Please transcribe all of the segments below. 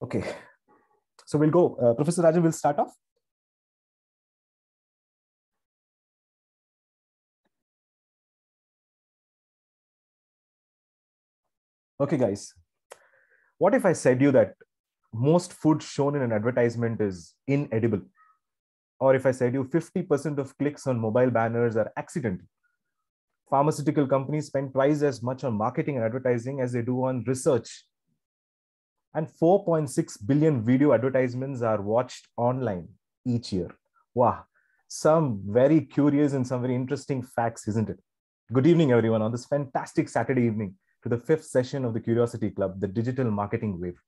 Okay, so we'll go. Professor Rajan will start off. Okay, guys. What if I said you that most food shown in an advertisement is inedible? Or if I said you 50% of clicks on mobile banners are accidental? Pharmaceutical companies spend twice as much on marketing and advertising as they do on research. And 4.6 billion video advertisements are watched online each year. Wow, some very curious and some very interesting facts, isn't it? Good evening, everyone, on this fantastic Saturday evening to the fifth session of the Curiosity Club, the Digital Marketing Wave.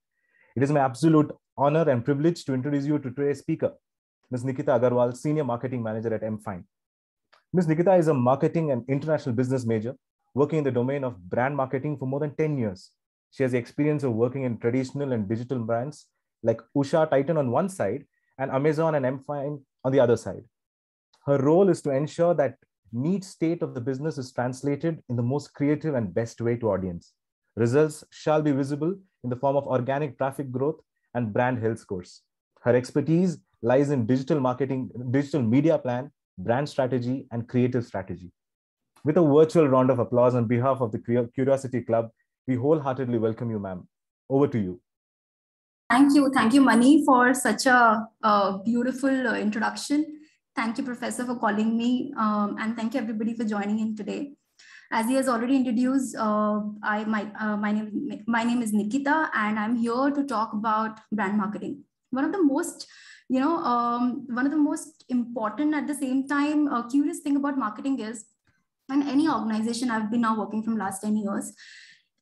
It is my absolute honor and privilege to introduce you to today's speaker, Ms. Nikita Agarwal, Senior Marketing Manager at MFine. Ms. Nikita is a marketing and international business major working in the domain of brand marketing for more than 10 years. She has the experience of working in traditional and digital brands like Usha Titan on one side and Amazon and MFine on the other side. Her role is to ensure that need state of the business is translated in the most creative and best way to audience. Results shall be visible in the form of organic traffic growth and brand health scores. Her expertise lies in digital marketing, digital media plan, brand strategy, and creative strategy. With a virtual round of applause on behalf of the Curiosity Club, we wholeheartedly welcome you, ma'am. Over to you. Thank you, Mani, for such a beautiful introduction. Thank you, Professor, for calling me, and thank you everybody for joining in today. As he has already introduced, my name is Nikita, and I'm here to talk about brand marketing. One of the most, one of the most important at the same time curious thing about marketing is, in any organization I've been now working from last 10 years,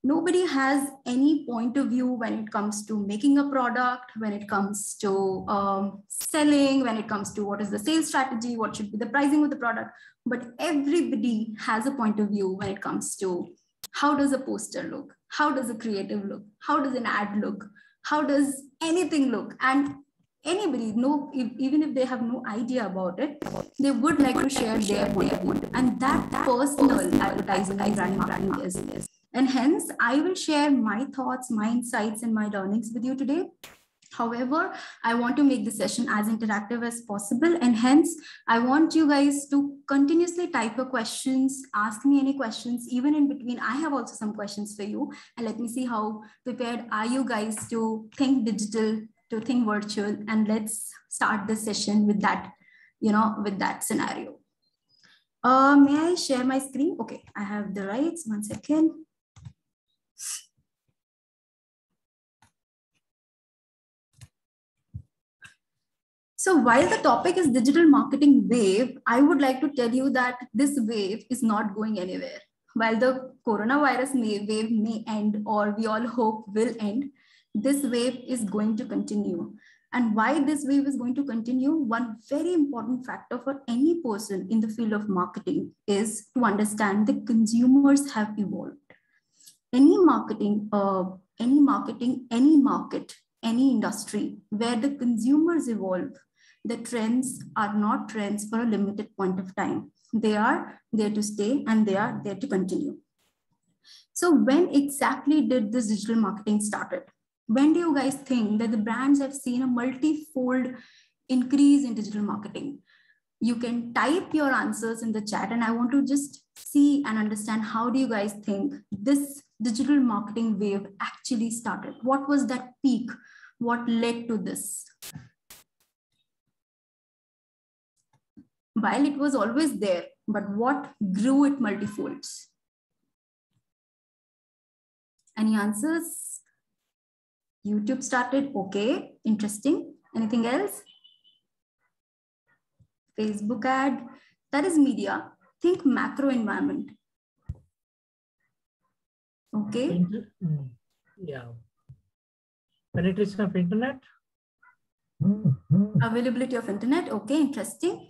nobody has any point of view when it comes to making a product, when it comes to selling, when it comes to what is the sales strategy, what should be the pricing of the product. But everybody has a point of view when it comes to how does a poster look, how does a creative look, how does an ad look, how does anything look. And anybody, even if they have no idea about it, they would like to share their point of view. And that personal advertising and brand marketing is. And hence, I will share my thoughts, my insights, and my learnings with you today. However, I want to make the session as interactive as possible. And hence, I want you guys to continuously type your questions, ask me any questions, even in between. I have also some questions for you. And let me see how prepared are you guys to think digital, to think virtual. And let's start the session with that, with that scenario. May I share my screen? Okay, I have the rights. 1 second. So while the topic is digital marketing wave, I would like to tell you that this wave is not going anywhere. While the coronavirus wave may end, or we all hope will end, this wave is going to continue. And why this wave is going to continue, one very important factor for any person in the field of marketing is to understand the consumers have evolved. Any marketing, any market, any industry where the consumers evolve, the trends are not trends for a limited point of time. They are there to stay and they are there to continue. So when exactly did this digital marketing started? When do you guys think that the brands have seen a multi-fold increase in digital marketing? You can type your answers in the chat, and I want to just see and understand how do you guys think this digital marketing wave actually started? What was that peak? What led to this? While it was always there, but what grew it multifolds? Any answers? YouTube started, okay, interesting. Anything else? Facebook ad, that is media. Think macro environment. Okay. Yeah. Penetration of internet. Availability of internet, okay, interesting.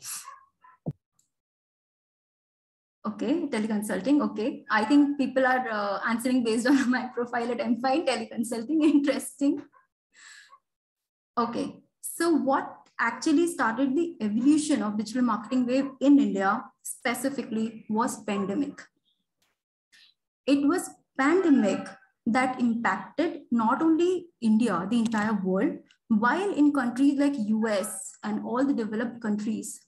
Okay, teleconsulting, okay. I think people are answering based on my profile at MFine, teleconsulting, interesting. Okay, so what actually started the evolution of digital marketing wave in India specifically was pandemic. It was pandemic that impacted not only India, the entire world, while in countries like US and all the developed countries,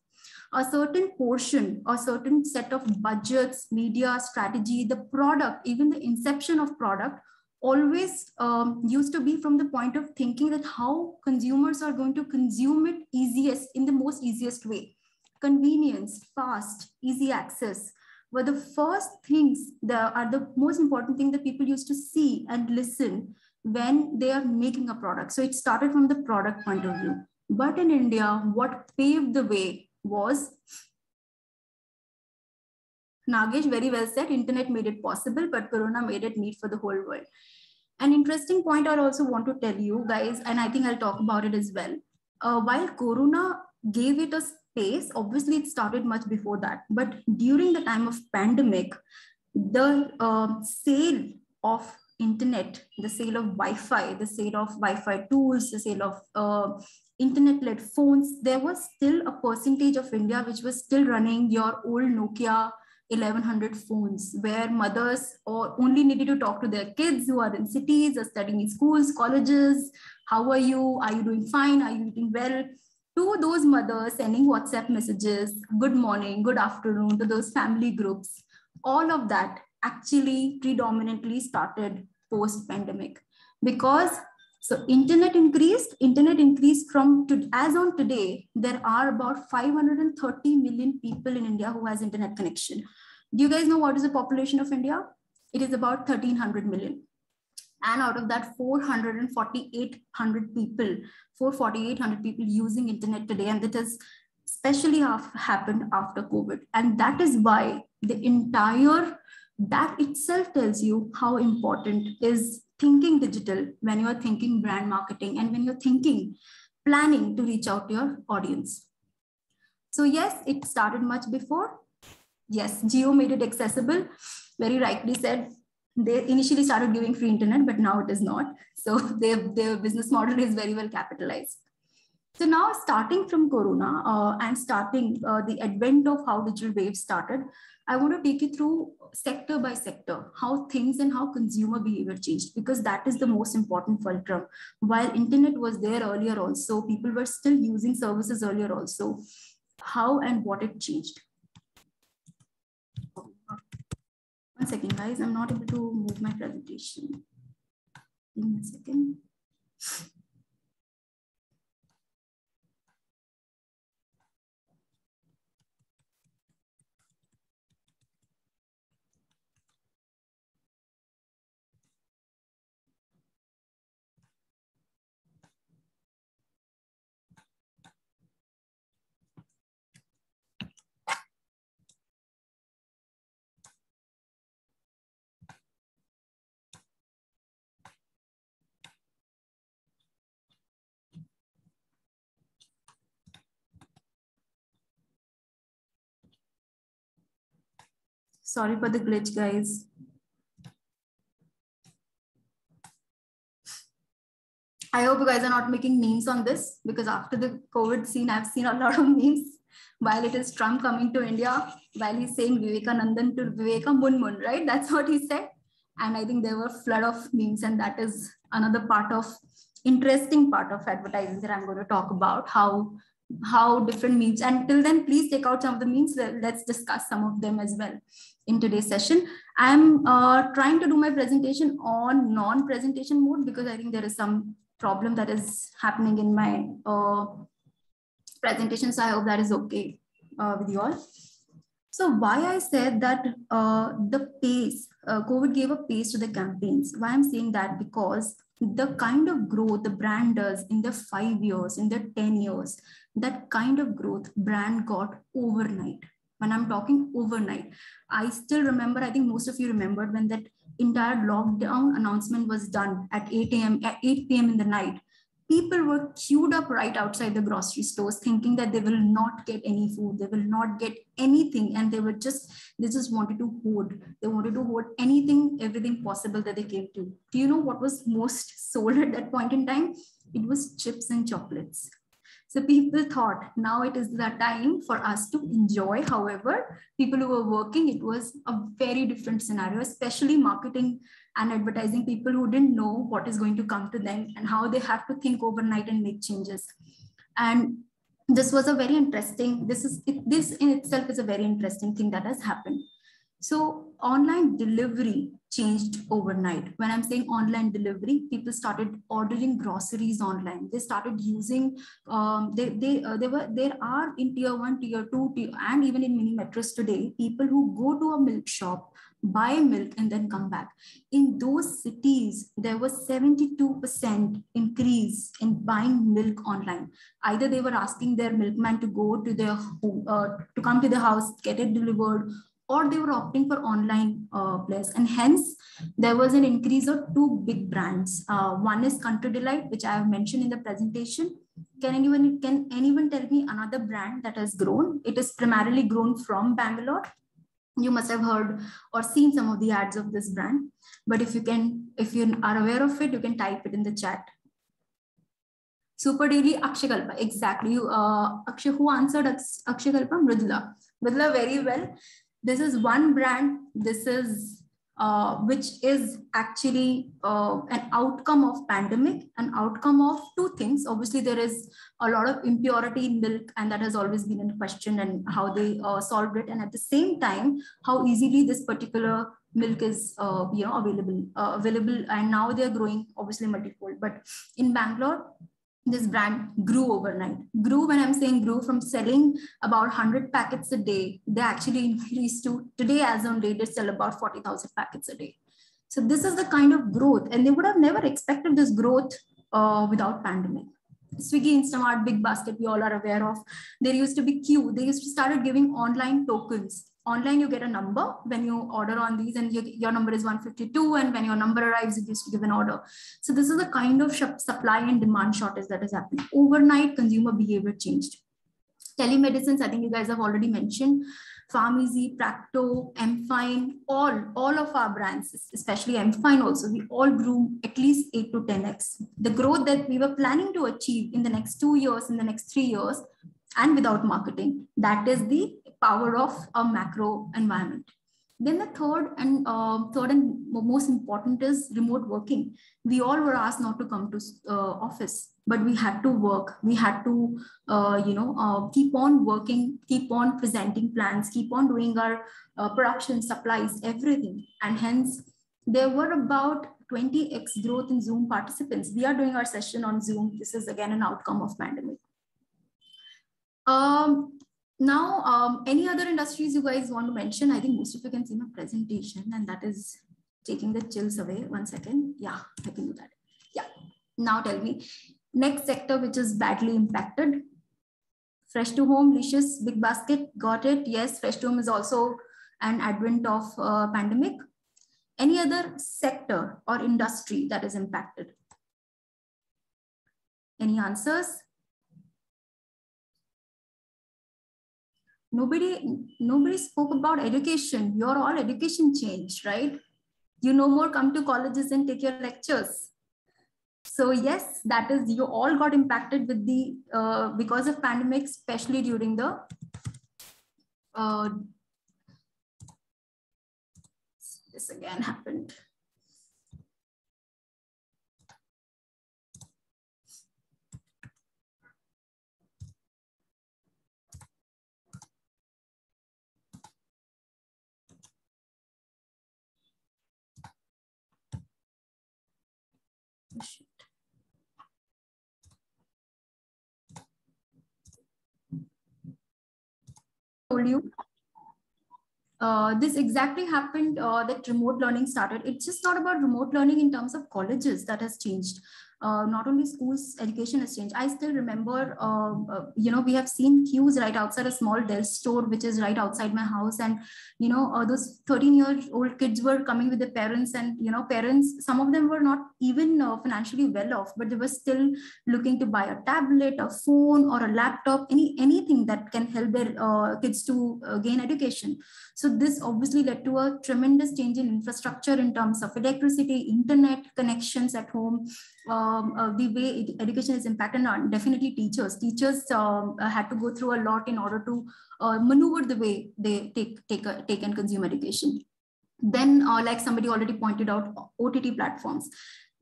a certain portion, a certain set of budgets, media strategy, the product, even the inception of product always used to be from the point of thinking that how consumers are going to consume it easiest, in the most easiest way. Convenience, fast, easy access were the first things that are the most important thing that people used to see and listen when they are making a product. So it started from the product point of view. But in India, what paved the way was, Nagesh very well said, internet made it possible, but Corona made it need for the whole world. An interesting point I also want to tell you guys, and I think I'll talk about it as well. While Corona gave it a space, obviously it started much before that, but during the time of pandemic, the sale of internet, the sale of Wi-Fi, the sale of Wi-Fi tools, the sale of internet-led phones, there was still a percentage of India which was still running your old Nokia 1100 phones, where mothers or only needed to talk to their kids who are in cities or studying in schools, colleges. How are you? Are you doing fine? Are you eating well? To those mothers sending WhatsApp messages, good morning, good afternoon, to those family groups. All of that actually predominantly started post-pandemic, because so internet increased from, as on today, there are about 530 million people in India who has internet connection. Do you guys know what is the population of India? It is about 1300 million. And out of that, 44800 people using internet today. And that has especially happened after COVID. And that is why that itself tells you how important is thinking digital when you are thinking brand marketing and when you're planning to reach out to your audience. So yes, it started much before. Yes, Jio made it accessible. Very rightly said. They initially started giving free internet, but now it is not. So their business model is very well capitalized. So now, starting from Corona and starting the advent of how digital wave started, I want to take you through sector by sector, how things and how consumer behavior changed, because that is the most important fulcrum. While internet was there earlier also, people were still using services earlier also, how and what it changed. One second, guys, I'm not able to move my presentation. Give me a second. Sorry for the glitch, guys. I hope you guys are not making memes on this, because after the COVID scene, I've seen a lot of memes while it is Trump coming to India, while he's saying Vivekanandan to Viveka Munmun, right? That's what he said. And I think there were a flood of memes, and that is another interesting part of advertising that I'm going to talk about, how different memes. And till then, please take out some of the memes. Let's discuss some of them as well in today's session. I'm trying to do my presentation on non-presentation mode, because I think there is some problem that is happening in my presentation. So I hope that is okay with you all. So why I said that the pace, COVID gave a pace to the campaigns. Why I'm saying that, because the kind of growth the brand does in the 5 years, in the 10 years, that kind of growth brand got overnight. When I'm talking overnight, I still remember, I think most of you remembered when that entire lockdown announcement was done at 8 p.m. in the night. People were queued up right outside the grocery stores thinking that they will not get any food, they will not get anything. And they just wanted to hoard. They wanted to hoard anything, everything possible that they came to. Do you know what was most sold at that point in time? It was chips and chocolates. So people thought now it is the time for us to enjoy. However, people who were working, it was a very different scenario, especially marketing and advertising people who didn't know what is going to come to them and how they have to think overnight and make changes. And this was a very interesting, this in itself is a very interesting thing that has happened. So online delivery changed overnight. When I'm saying online delivery, people started ordering groceries online. They started using, there are in tier 1, tier 2, and even in mini metros today, people who go to a milk shop, buy milk and then come back. In those cities, there was 72% increase in buying milk online. Either they were asking their milkman to go to their home, to come to the house, get it delivered, or they were opting for online players. And hence, there was an increase of 2 big brands. One is Country Delight, which I have mentioned in the presentation. Can anyone tell me another brand that has grown? It is primarily grown from Bangalore. You must have heard or seen some of the ads of this brand. But if you are aware of it, you can type it in the chat. Super Daily, Akshakalpa, exactly. Akshay, who answered Akshakalpa? Mridula. Mridula, very well. This is one brand. This is which is actually an outcome of pandemic, an outcome of 2 things. Obviously, there is a lot of impurity in milk, and that has always been in question, and how they solved it. And at the same time, how easily this particular milk is available, and now they are growing obviously multifold. But in Bangalore, this brand grew overnight. Grew, when I'm saying grew, from selling about 100 packets a day, they actually increased to, today as on date, they sell about 40,000 packets a day. So this is the kind of growth, and they would have never expected this growth without pandemic. Swiggy, Instamart, Big Basket, we all are aware of. There used to be queue. They used to start giving online tokens. Online, you get a number when you order on these, and your number is 152. And when your number arrives, it used to give an order. So this is the kind of supply and demand shortage that has happened. Overnight, consumer behavior changed. Telemedicines, I think you guys have already mentioned. PharmEasy, Practo, M-Fine, all of our brands, especially M-Fine also, we all grew at least 8 to 10x. The growth that we were planning to achieve in the next 2 years, in the next 3 years, and without marketing, that is the power of a macro environment. Then the third and most important is remote working. We all were asked not to come to office, but we had to work. We had to, keep on working, keep on presenting plans, keep on doing our production, supplies, everything. And hence, there were about 20x growth in Zoom participants. We are doing our session on Zoom. This is again an outcome of pandemic. Now, any other industries you guys want to mention? I think most of you can see my presentation, and that is taking the chills away. 1 second. Yeah, I can do that. Yeah. Now tell me, next sector which is badly impacted. Fresh to Home, Licious, Big Basket, got it. Yes, Fresh to Home is also an advent of pandemic. Any other sector or industry that is impacted? Any answers? Nobody spoke about education. You're all education changed, right? You no more come to colleges and take your lectures. So yes, that is, you all got impacted with the because of pandemic, especially during the this again happened. Shit. Told you this exactly happened that remote learning started. It's just not about remote learning in terms of colleges that has changed. Not only schools, education has changed. I still remember, we have seen queues right outside a small Dell store, which is right outside my house. And, those 13-year-old kids were coming with their parents, and, parents, some of them were not even financially well off, but they were still looking to buy a tablet, a phone, or a laptop, anything that can help their kids to gain education. So this obviously led to a tremendous change in infrastructure in terms of electricity, internet connections at home, the way education is impacted on definitely teachers. Teachers had to go through a lot in order to maneuver the way they take and consume education. Then, like somebody already pointed out, OTT platforms.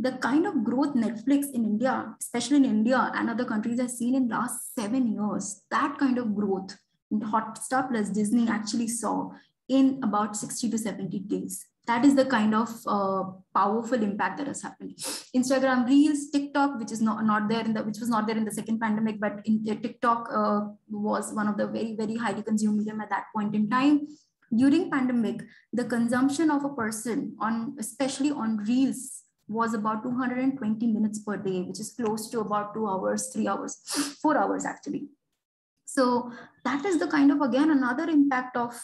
The kind of growth Netflix in India, especially in India and other countries, has seen in last 7 years, that kind of growth Hotstar plus Disney actually saw in about 60 to 70 days. That is the kind of powerful impact that has happened. Instagram Reels, TikTok, which is not there which was not there in the second pandemic, but in TikTok was one of the very, very highly consumed medium at that point in time. During pandemic, the consumption of a person especially on Reels was about 220 minutes per day, which is close to about 2 hours, 3 hours, 4 hours actually. So that is the kind of, again, another impact of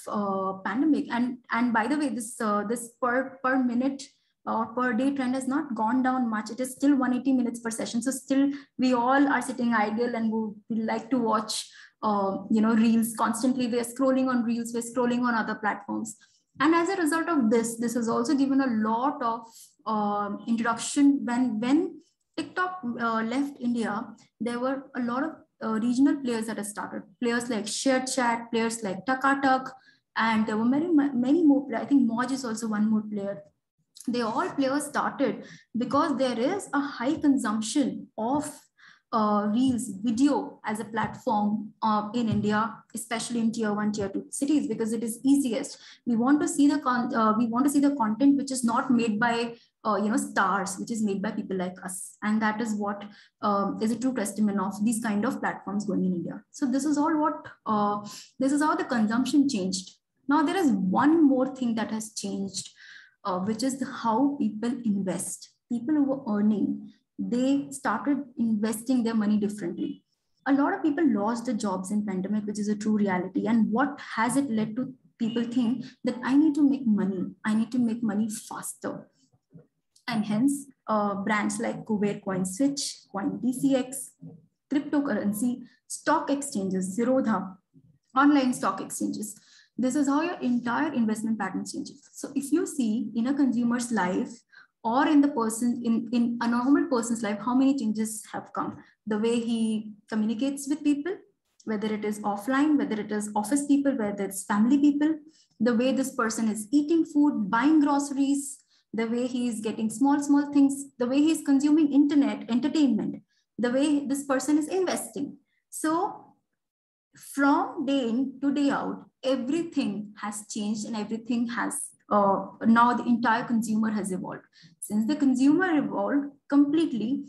pandemic. And by the way, this per minute or per day trend has not gone down much. It is still 180 minutes per session. So still we all are sitting idle and we like to watch Reels constantly. We're scrolling on Reels, we're scrolling on other platforms. And as a result of this has also given a lot of introduction. When TikTok left India, there were a lot of regional players that have started. Players like ShareChat, players like Takatak, and there were many more players. I think Moj is also one more player. Players started because there is a high consumption of Reels video as a platform in India, especially in tier 1, tier 2 cities, because it is easiest. We want to see the content which is not made by stars, which is made by people like us, and that is what is a true testament of these kind of platforms going in India. So this is all what this is how the consumption changed. Now there is one more thing that has changed, which is how people invest. People who were earning, they started investing their money differently. A lot of people lost their jobs in pandemic, which is a true reality. And what has it led to? People think that I need to make money. I need to make money faster. And hence, brands like Kuwait CoinSwitch, CoinDCX, cryptocurrency, stock exchanges, Zerodha, online stock exchanges. This is how your entire investment pattern changes. So if you see in a consumer's life, or in a normal person's life, how many changes have come? The way he communicates with people, whether it is offline, whether it is office people, whether it's family people, the way this person is eating food, buying groceries, the way he is getting small things, the way he's consuming internet, entertainment, the way this person is investing. So from day in to day out, everything has changed and everything has now the entire consumer has evolved. Since the consumer evolved completely,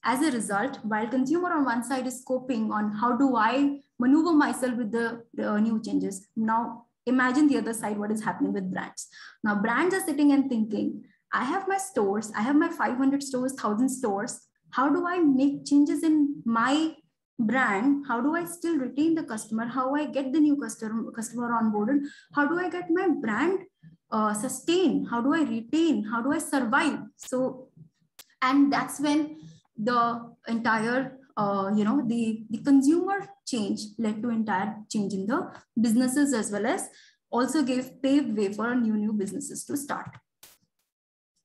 as a result, while consumer on one side is scoping on how do I maneuver myself with the new changes, now imagine the other side, what is happening with brands. Now brands are sitting and thinking, I have my stores, I have my 500 stores, 1,000 stores. How do I make changes in my brand? How do I still retain the customer? How I get the new customer onboarded? How do I get my brand sustain? How do I retain? How do I survive? So, and that's when the entire, the consumer change led to entire change in the businesses, as well as also paved way for new businesses to start.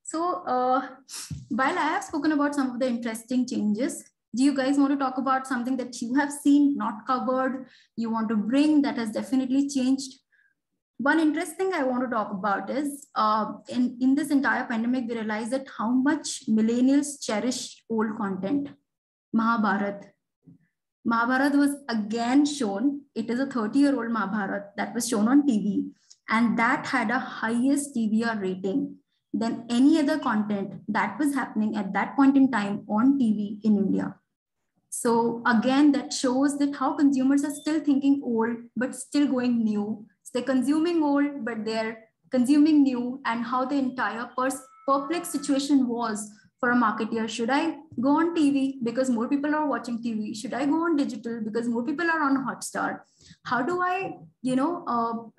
So while I have spoken about some of the interesting changes, do you guys want to talk about something that you have seen, not covered, you want to bring that has definitely changed? One interesting thing I want to talk about is in this entire pandemic, we realized that how much millennials cherish old content. Mahabharat was again shown. It is a 30-year-old Mahabharat that was shown on TV, and that had a highest TVR rating than any other content that was happening at that point in time on TV in India. So again, that shows that how consumers are still thinking old, but still going new. They're consuming old, but they're consuming new, and how the entire perplexed situation was for a marketer. Should I go on TV because more people are watching TV? Should I go on digital because more people are on Hotstar? How do I,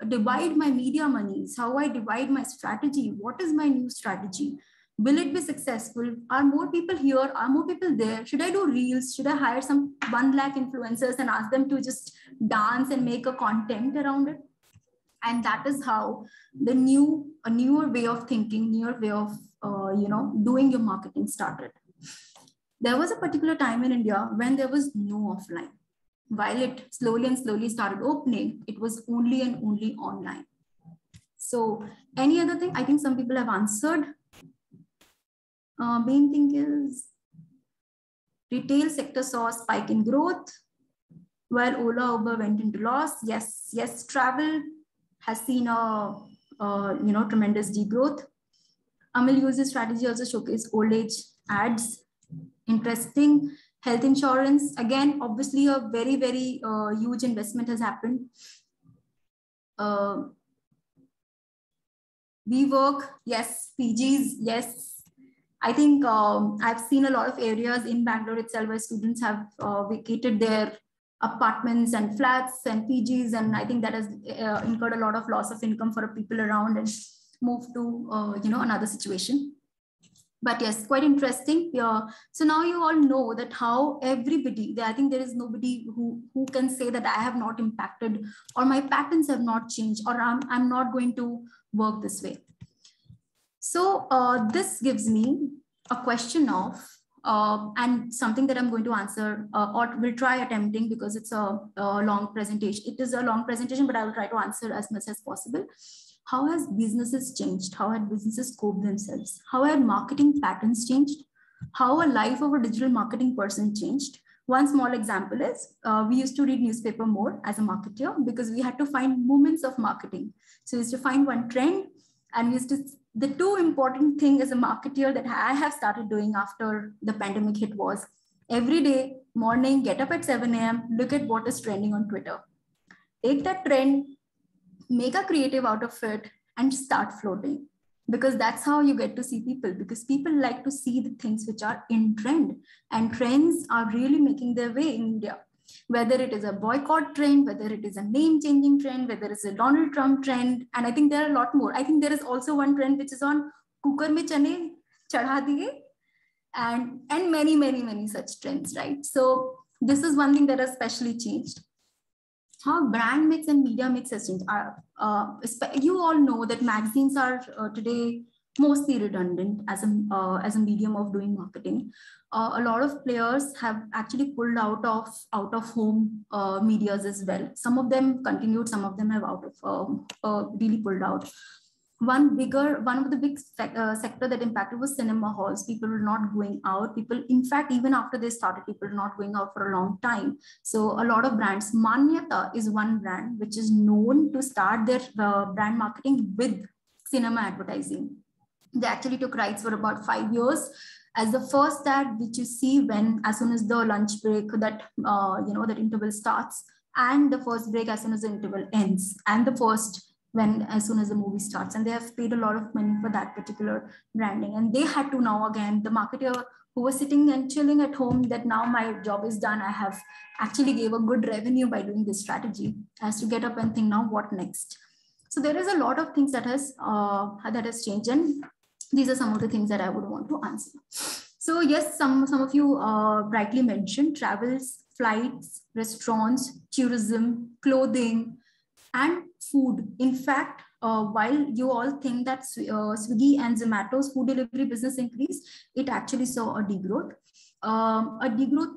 divide my media monies? How I divide my strategy? What is my new strategy? Will it be successful? Are more people here? Are more people there? Should I do reels? Should I hire some 1 lakh influencers and ask them to just dance and make a content around it? And that is how the newer way of thinking, newer way of doing your marketing started. There was a particular time in India when there was no offline. While it slowly and slowly started opening, it was only and only online. So any other thing? I think some people have answered. Main thing is retail sector saw a spike in growth while Ola, Uber went into loss. Yes, travel has seen a tremendous degrowth. Amil uses strategy also showcase old age ads. Interesting. Health insurance, again, obviously a very, very huge investment has happened. WeWork, yes. PGs, yes. I think I've seen a lot of areas in Bangalore itself where students have vacated their apartments and flats and PGs, and I think that has incurred a lot of loss of income for people around and moved to another situation. But yes, quite interesting. So now you all know that how everybody, I think there is nobody who can say that I have not impacted or my patterns have not changed or I'm not going to work this way. So this gives me a question of, and something that I'm going to answer or will try attempting because it's a long presentation. It is a long presentation, but I will try to answer as much as possible. How has businesses changed? How had businesses coped themselves? How had marketing patterns changed? How a life of a digital marketing person changed? One small example is we used to read newspaper more as a marketer because we had to find moments of marketing. So we used to find one trend, and we used to, the two important thing as a marketer that I have started doing after the pandemic hit was every day morning, get up at 7 a.m., look at what is trending on Twitter. Take that trend, make a creative out of it and start floating, because that's how you get to see people, because people like to see the things which are in trend, and trends are really making their way in India, whether it is a boycott trend, whether it is a name changing trend, whether it's a Donald Trump trend. And I think there are a lot more. I think there is also one trend which is on cooker mein chane chadha diye, and many, many, many such trends, right? So this is one thing that has especially changed. How brand mix and media mix has changed. You all know that magazines are today mostly redundant as a medium of doing marketing. A lot of players have actually pulled out of home medias as well. Some of them continued, some of them have really pulled out. One of the big sector that impacted was cinema halls. People were not going out. People, in fact, even after they started, people were not going out for a long time. So a lot of brands, Manyata is one brand which is known to start their brand marketing with cinema advertising. They actually took rights for about 5 years. As the first ad which you see when, as soon as the lunch break, that that interval starts, and the first break as soon as the interval ends, and the first when as soon as the movie starts, and they have paid a lot of money for that particular branding. And they had to now, again, the marketer who was sitting and chilling at home, that now my job is done, I have actually gave a good revenue by doing this strategy, has to get up and think, now what next? So there is a lot of things that has changed, and these are some of the things that I would want to answer. So yes, some of you rightly mentioned travels, flights, restaurants, tourism, clothing, and food. In fact, while you all think that Swiggy and Zomato's food delivery business increased, it actually saw a degrowth.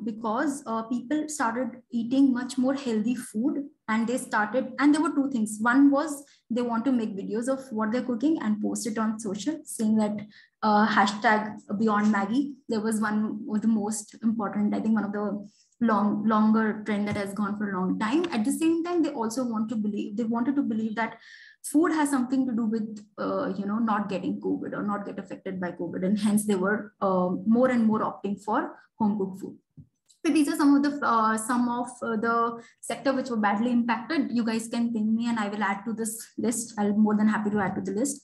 Because people started eating much more healthy food, and there were two things. One was they want to make videos of what they're cooking and post it on social, saying that hashtag Beyond Maggie. There was one of the most important, I think one of the longer trend that has gone for a long time. At the same time, they also wanted to believe that food has something to do with not getting COVID or not get affected by COVID, and hence they were more and more opting for home cooked food. So these are some of the sector which were badly impacted. You guys can ping me and I will add to this list. I'll be more than happy to add to the list.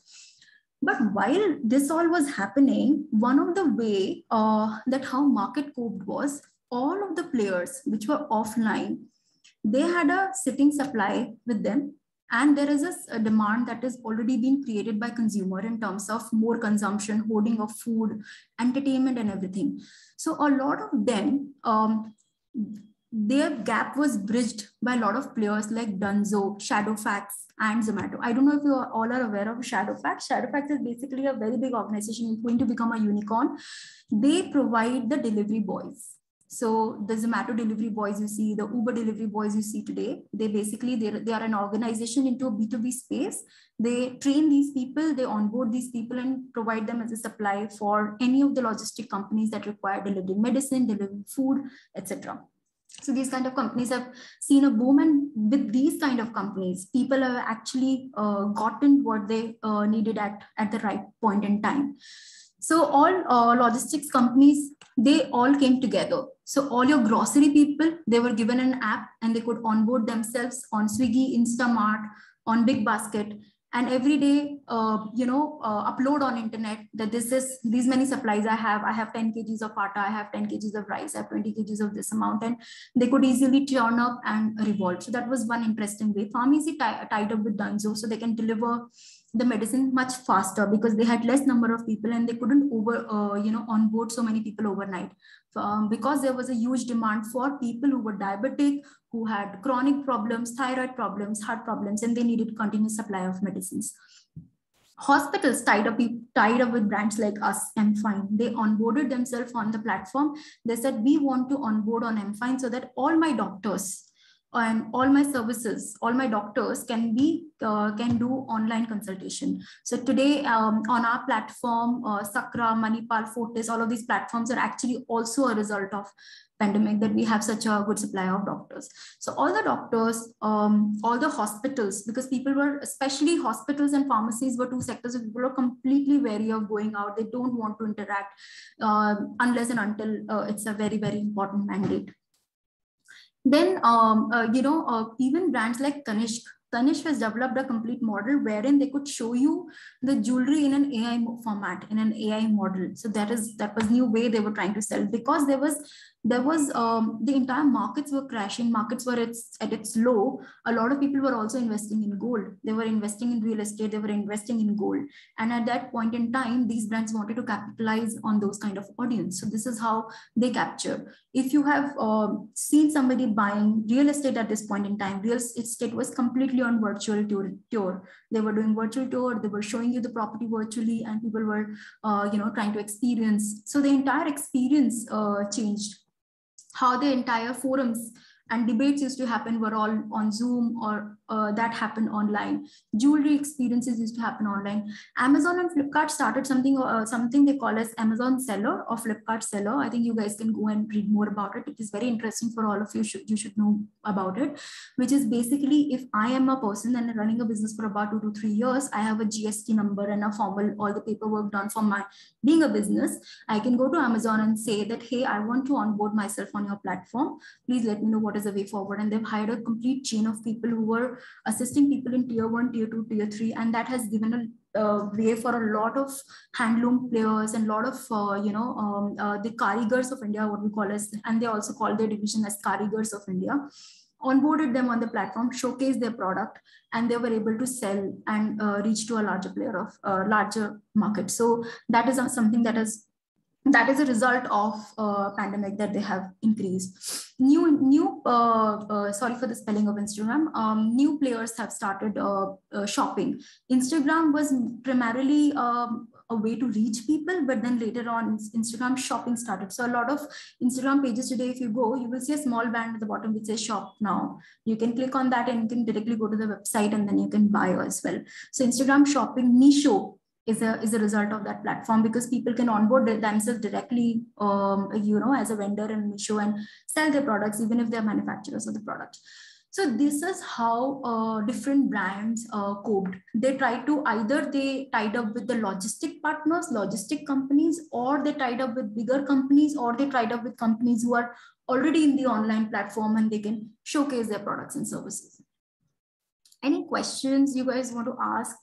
But while this all was happening, one of the way that how market coped was, all of the players which were offline, they had a sitting supply with them, and there is a demand that is already being created by consumer in terms of more consumption, hoarding of food, entertainment, and everything. So a lot of them, their gap was bridged by a lot of players like Dunzo, Shadowfax, and Zomato. I don't know if you all are aware of Shadowfax. Shadowfax is basically a very big organization. It's going to become a unicorn. They provide the delivery boys. So the Zomato delivery boys you see, the Uber delivery boys you see today, they basically, they are an organization into a B2B space. They train these people, they onboard these people and provide them as a supply for any of the logistic companies that require delivering medicine, delivering food, etc. So these kind of companies have seen a boom, and with these kind of companies, people have actually gotten what they needed at the right point in time. So all logistics companies, they all came together. So all your grocery people, they were given an app and they could onboard themselves on Swiggy, Instamart, on Big Basket, and every day, upload on internet that these many supplies I have 10 kgs of atta, I have 10 kgs of rice, I have 20 kgs of this amount, and they could easily turn up and revolt. So that was one interesting way. Pharmacy tied up with Dunzo, so they can deliver the medicine much faster because they had less number of people and they couldn't onboard so many people overnight. Because there was a huge demand for people who were diabetic, who had chronic problems, thyroid problems, heart problems, and they needed continuous supply of medicines. Hospitals tied up with brands like us, M-Fine. They onboarded themselves on the platform. They said, we want to onboard on M-Fine so that all my doctors and all my services, all my doctors can do online consultation. So today on our platform, Sakra, Manipal, Fortis, all of these platforms are actually also a result of pandemic, that we have such a good supply of doctors. So all the doctors, all the hospitals, because people were, especially hospitals and pharmacies were two sectors where people are completely wary of going out. They don't want to interact unless and until it's a very, very important mandate. Then, even brands like Tanishq has developed a complete model wherein they could show you the jewelry in an AI format, in an AI model. So that was new way they were trying to sell, because there was the entire markets were crashing, markets were at its low. A lot of people were also investing in gold. They were investing in real estate. They were investing in gold. And at that point in time, these brands wanted to capitalize on those kind of audience. So this is how they capture. If you have seen somebody buying real estate at this point in time, real estate was completely on virtual tour. They were doing virtual tour. They were showing you the property virtually, and people were, trying to experience. So the entire experience changed. How the entire forums and debates used to happen were all on Zoom, or that happened online. Jewelry experiences used to happen online. Amazon and Flipkart started something they call as Amazon Seller or Flipkart Seller. I think you guys can go and read more about it. It is very interesting for all of you. You should know about it, which is basically, if I am a person and running a business for about 2 to 3 years, I have a GST number and a formal, all the paperwork done for my being a business. I can go to Amazon and say that, hey, I want to onboard myself on your platform. Please let me know what is the way forward. And they've hired a complete chain of people who were assisting people in tier 1, tier 2, tier 3. And that has given a way for a lot of handloom players and a lot of, the Karigars of India, what we call as, and they also call their division as Karigars of India, onboarded them on the platform, showcased their product, and they were able to sell and reach to a larger player of larger market. So that is something that is a result of pandemic, that they have increased. Sorry for the spelling of Instagram. New players have started shopping. Instagram was primarily a way to reach people, but then later on Instagram shopping started. So a lot of Instagram pages today, if you go, you will see a small band at the bottom which says shop now. You can click on that and you can directly go to the website, and then you can buy as well. So Instagram shopping, Meesho, is a result of that platform, because people can onboard themselves directly, as a vendor in Meesho and sell their products, even if they're manufacturers of the product. So this is how different brands coped. They tried to, either they tied up with the logistic partners, logistic companies, or they tied up with bigger companies, or they tied up with companies who are already in the online platform and they can showcase their products and services. Any questions you guys want to ask?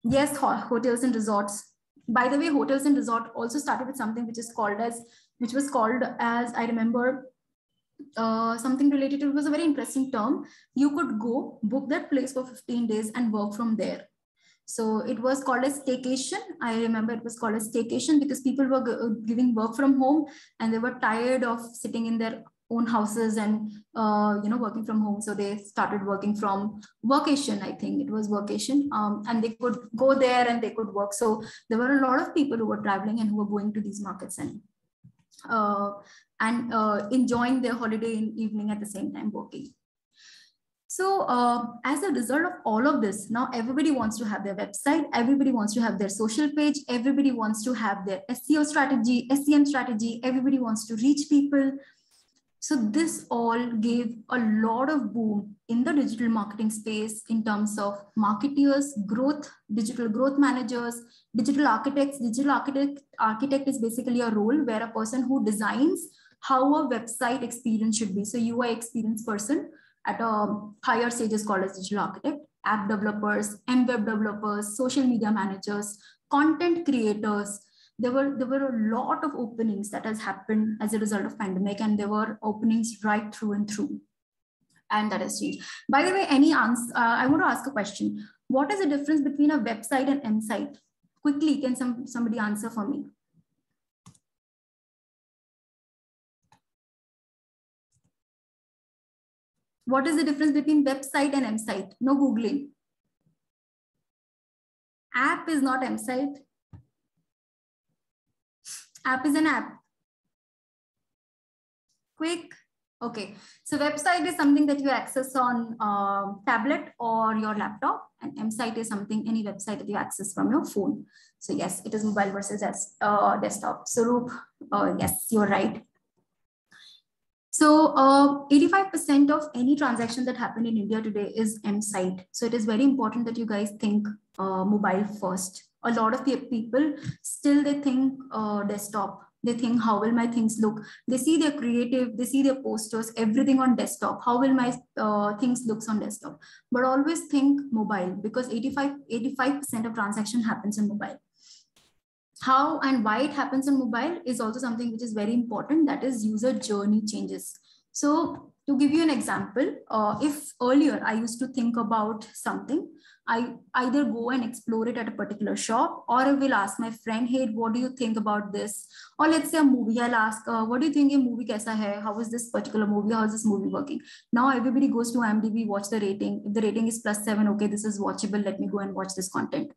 Yes, hotels and resorts. By the way, hotels and resort also started with something which was called as, I remember, something related to, it was a very interesting term. You could go book that place for 15 days and work from there. So it was called a staycation. I remember it was called a staycation because people were giving work from home and they were tired of sitting in their own houses and working from home. So they started working from workation. I think it was workation, and they could go there and they could work. So there were a lot of people who were traveling and who were going to these markets and enjoying their holiday in evening at the same time working. So as a result of all of this, now everybody wants to have their website, everybody wants to have their social page, everybody wants to have their SEO strategy, SEM strategy, everybody wants to reach people. So this all gave a lot of boom in the digital marketing space in terms of marketeers, growth, digital growth managers, digital architects. Digital architect is basically a role where a person who designs how a website experience should be. So UI experience person at a higher stage is called as digital architect. App developers, web developers, social media managers, content creators. There were a lot of openings that has happened as a result of pandemic, and there were openings right through and through, and that has changed. By the way, any answer? I want to ask a question. What is the difference between a website and M-site? Quickly, can somebody answer for me? What is the difference between website and M-site? No Googling. App is not M-site. App is an app. Quick. Okay. So website is something that you access on tablet or your laptop, and M-site is something, any website that you access from your phone. So yes, it is mobile versus desktop. So yes, you're right. So 85% of any transaction that happened in India today is M-site. So it is very important that you guys think mobile first. A lot of people still they think desktop. They think, how will my things look? They see their creative, they see their posters, everything on desktop. How will my things looks on desktop? But always think mobile, because 85% of transaction happens on mobile. How and why it happens on mobile is also something which is very important, that is user journey changes. So to give you an example, if earlier I used to think about something, I either go and explore it at a particular shop, or I will ask my friend, hey, what do you think about this? Or let's say a movie, I'll ask, what do you think a movie kaisa hai? How is this particular movie? How is this movie working? Now everybody goes to IMDb, watch the rating. If the rating is +7, okay, this is watchable. Let me go and watch this content.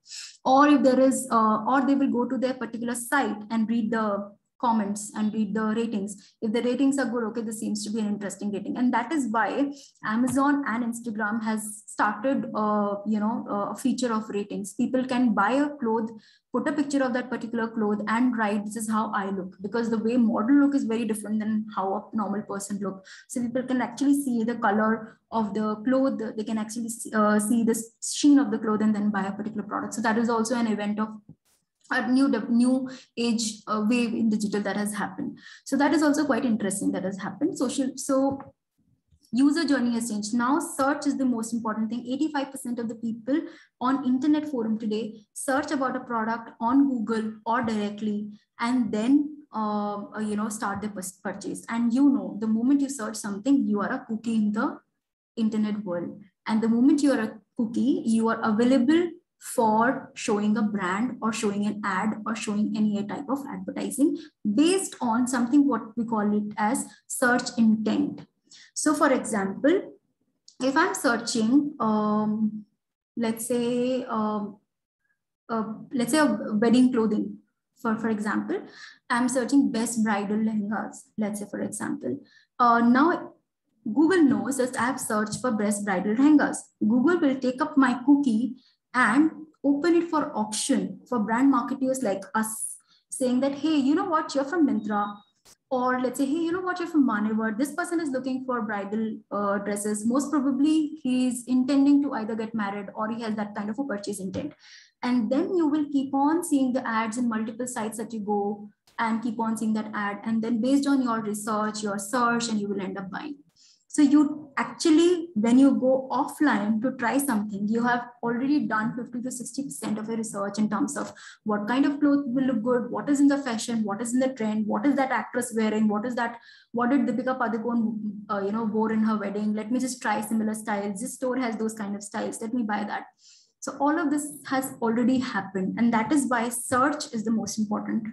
Or if there is, or they will go to their particular site and read the comments and read the ratings. If the ratings are good, okay, this seems to be an interesting rating. And that is why Amazon and Instagram has started, a feature of ratings. People can buy a cloth, put a picture of that particular cloth and write, this is how I look, because the way model look is very different than how a normal person look. So people can actually see the color of the cloth. They can actually see the sheen of the cloth and then buy a particular product. So that is also an event of a new age wave in digital that has happened. So that is also quite interesting that has happened. So user journey has changed. Now search is the most important thing. 85% of the people on internet forum today search about a product on Google or directly, and then start the purchase. And the moment you search something, you are a cookie in the internet world. And the moment you are a cookie, you are available for showing a brand or showing an ad or showing any type of advertising based on something what we call it as search intent. So for example, if I'm searching, let's say a wedding clothing, for example, I'm searching best bridal lehengas, let's say for example. Now Google knows that I have searched for best bridal lehengas. Google will take up my cookie and open it for auction for brand marketers like us, saying that, hey, you know what, you're from Myntra, or let's say, hey, you know what, you're from Manyavar. This person is looking for bridal dresses. Most probably he's intending to either get married or he has that kind of a purchase intent. And then you will keep on seeing the ads in multiple sites that you go and keep on seeing that ad. And then based on your research, your search, and you will end up buying. So you actually, when you go offline to try something, you have already done 50 to 60% of your research in terms of what kind of clothes will look good, what is in the fashion, what is in the trend, what is that actress wearing, what did Deepika Padukone wore in her wedding. Let me just try similar styles. This store has those kind of styles. Let me buy that. So all of this has already happened. And that is why search is the most important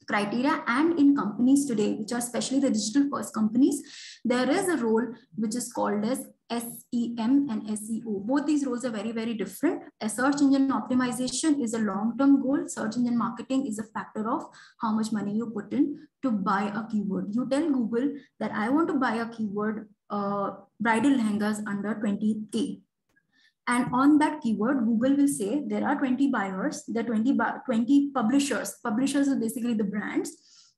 criteria. And in companies today, which are especially the digital first companies, there is a role which is called as SEM and SEO. Both these roles are very, very different. A search engine optimization is a long-term goal. Search engine marketing is a factor of how much money you put in to buy a keyword. You tell Google that I want to buy a keyword, bridal lehengas under 20K. And on that keyword, Google will say there are 20 buyers, there are 20 publishers. Publishers are basically the brands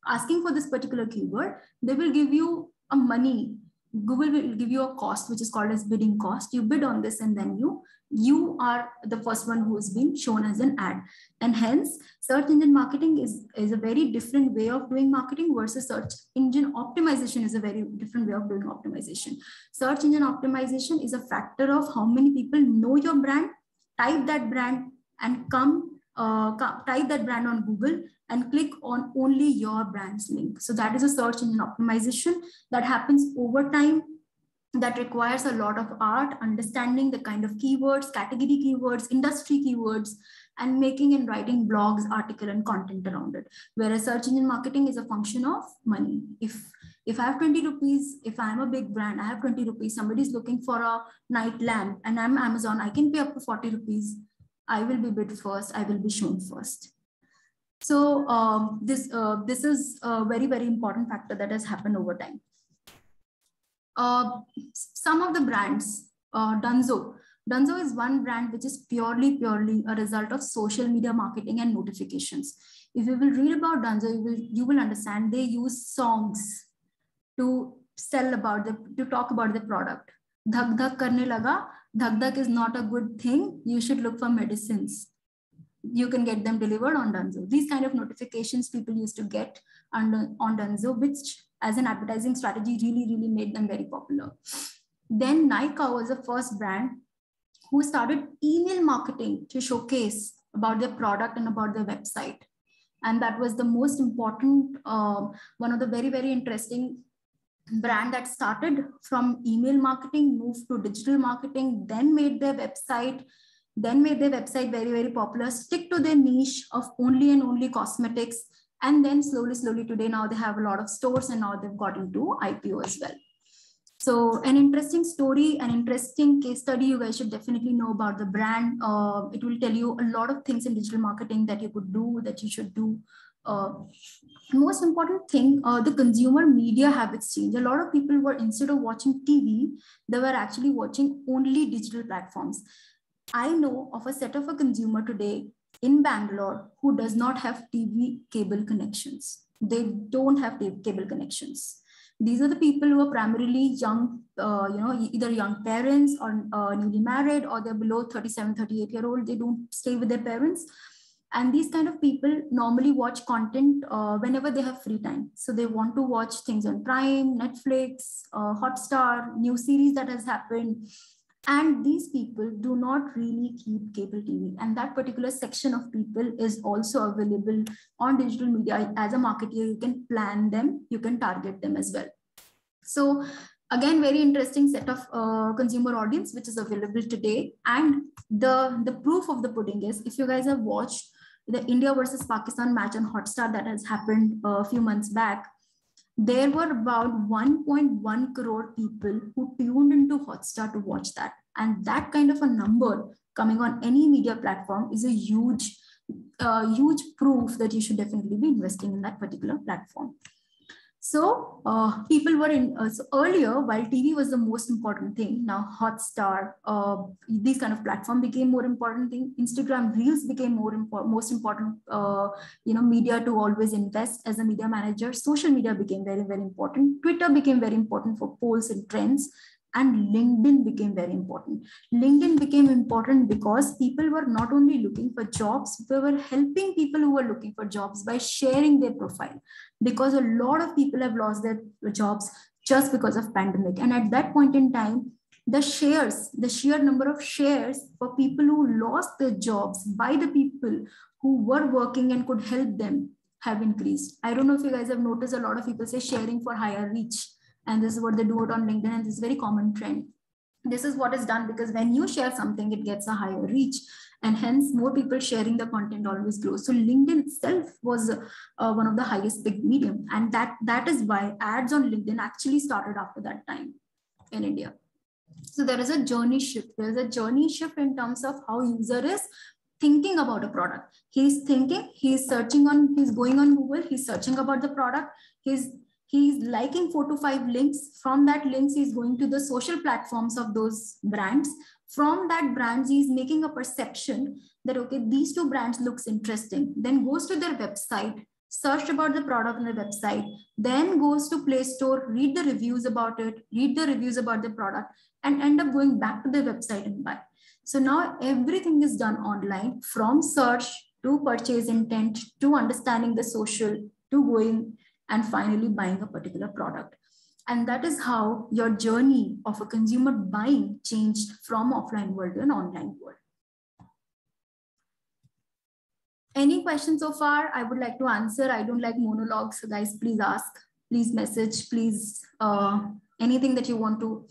asking for this particular keyword. They will give you a money. Google will give you a cost, which is called as bidding cost. You bid on this and then you are the first one who has been shown as an ad. And hence, search engine marketing is a very different way of doing marketing versus search engine optimization is a very different way of doing optimization. Search engine optimization is a factor of how many people know your brand, type that brand and type that brand on Google and click on only your brand's link. So that is a search engine optimization that happens over time, that requires a lot of art, understanding the kind of keywords, category keywords, industry keywords, and making and writing blogs, article, and content around it. Whereas search engine marketing is a function of money. If I have 20 rupees, if I'm a big brand, I have 20 rupees, somebody's looking for a night lamp and I'm Amazon, I can pay up to 40 rupees. I will be bid first, I will be shown first. So this is a very, very important factor that has happened over time. Some of the brands, Dunzo is one brand which is purely a result of social media marketing and notifications. If you will read about Dunzo, you will understand they use songs to talk about the product. Dhak dhak karne laga. Dhak dhak is not a good thing. You should look for medicines. You can get them delivered on Dunzo. These kind of notifications people used to get on Dunzo, which as an advertising strategy really made them very popular. Then Nykaa was the first brand who started email marketing to showcase about their product and about their website. And that was the most important, one of the very, very interesting brand that started from email marketing, moved to digital marketing, then made their website very, very popular, stick to their niche of only and only cosmetics. And then slowly today, now they have a lot of stores and now they've got into IPO as well. So an interesting story, an interesting case study, you guys should definitely know about the brand. It will tell you a lot of things in digital marketing that you could do, that you should do. Most important thing, the consumer media habits change. A lot of people were, instead of watching TV, they were actually watching only digital platforms. I know of a set of a consumer today in Bangalore who does not have TV cable connections. They don't have cable connections. These are the people who are primarily young, either young parents or newly married, or they're below 37, 38-year-old. They don't stay with their parents. And these kind of people normally watch content whenever they have free time. So they want to watch things on Prime, Netflix, Hotstar, new series that has happened. And these people do not really keep cable TV. And that particular section of people is also available on digital media. As a marketer, you can plan them, you can target them as well. So again, very interesting set of consumer audience, which is available today. And the proof of the pudding is, if you guys have watched the India versus Pakistan match on Hotstar that has happened a few months back, there were about 1.1 crore people who tuned into Hotstar to watch that. And that kind of a number coming on any media platform is a huge proof that you should definitely be investing in that particular platform. So people were so earlier, while TV was the most important thing, now Hotstar, these kind of platform became more important thing. Instagram Reels became most important, media to always invest as a media manager. Social media became very, very important. Twitter became very important for polls and trends. And LinkedIn became very important. LinkedIn became important because people were not only looking for jobs, they were helping people who were looking for jobs by sharing their profile. Because a lot of people have lost their jobs just because of pandemic. And at that point in time, the sheer number of shares for people who lost their jobs by the people who were working and could help them have increased. I don't know if you guys have noticed, a lot of people say sharing for higher reach. And this is what they do it on LinkedIn, and this is a very common trend. This is what is done, because when you share something, it gets a higher reach, and hence more people sharing the content always grows. So LinkedIn itself was one of the highest big medium, and that is why ads on LinkedIn actually started after that time in India. So there is a journey shift. There is a journey shift in terms of how user is thinking about a product. He's thinking, he's searching on, he's going on Google, he's searching about the product, he's liking 4 to 5 links. From that links, he's going to the social platforms of those brands. From that brands, he's making a perception that, okay, these 2 brands looks interesting. Then goes to their website, search about the product on the website, then goes to Play Store, read the reviews about it, read the reviews about the product, and end up going back to the website and buy. So now everything is done online, from search to purchase intent to understanding the social to going and finally buying a particular product. And that is how your journey of a consumer buying changed from offline world to an online world. Any questions so far? I would like to answer. I don't like monologues. So guys, please ask, please message, please, anything that you want to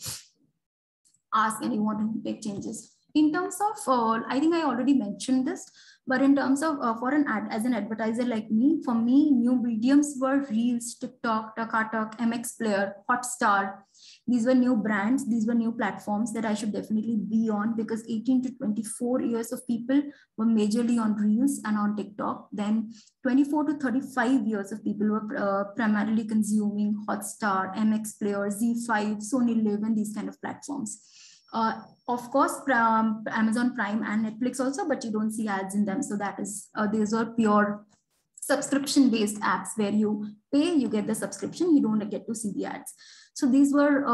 ask and you want to make changes. In terms of, I think I already mentioned this, but in terms of for an ad, as an advertiser like me, for me, new mediums were Reels, TikTok, Takatalk, MX Player, Hotstar. These were new brands. These were new platforms that I should definitely be on, because 18 to 24 years of people were majorly on Reels and on TikTok. Then 24 to 35 years of people were primarily consuming Hotstar, MX Player, ZEE5, Sony Live, and these kind of platforms. Of course, Amazon Prime and Netflix also, but you don't see ads in them. So that is, these are pure subscription-based apps where you pay, you get the subscription, you don't get to see the ads. So these were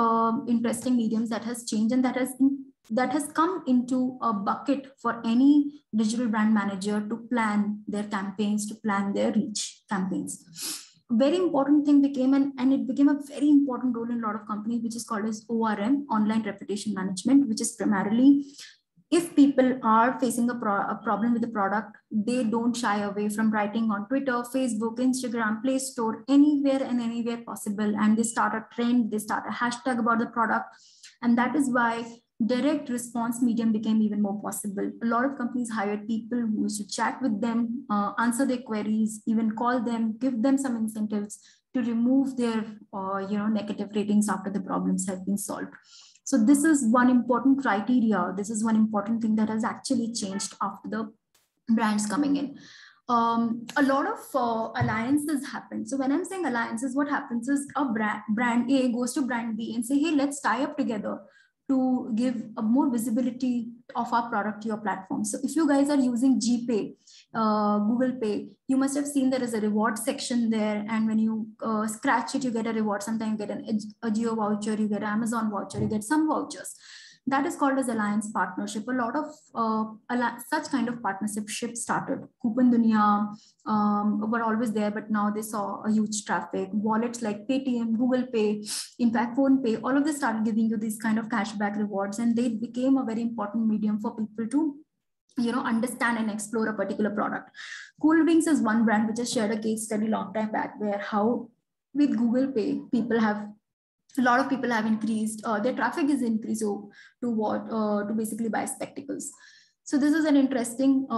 interesting mediums that has changed, and that has come into a bucket for any digital brand manager to plan their campaigns, to plan their reach campaigns. Very important thing became, and it became a very important role in a lot of companies, which is called as ORM, online reputation management, which is primarily, if people are facing a problem with the product, they don't shy away from writing on Twitter, Facebook, Instagram, Play Store, anywhere and anywhere possible. And they start a trend, they start a hashtag about the product. And that is why direct response medium became even more possible. A lot of companies hired people who used to chat with them, answer their queries, even call them, give them some incentives to remove their negative ratings after the problems have been solved. So this is one important criteria. This is one important thing that has actually changed after the brands coming in. A lot of alliances happen. So when I'm saying alliances, what happens is a brand A goes to brand B and say, hey, let's tie up together to give a more visibility of our product to your platform. So if you guys are using GPay, Google Pay, you must have seen there is a reward section there. And when you scratch it, you get a reward. Sometimes you get a Jio voucher, you get Amazon voucher, you get some vouchers. That is called as alliance partnership. A lot of such kind of partnership started. Coupon Dunia were always there, but now they saw a huge traffic. Wallets like Paytm, Google Pay, in fact, PhonePe, all of this started giving you these kind of cashback rewards, and they became a very important medium for people to understand and explore a particular product. Cool Drinks is one brand which has shared a case study long time back, where how with Google Pay, a lot of people have increased, their traffic is increased to basically buy spectacles. So this is an interesting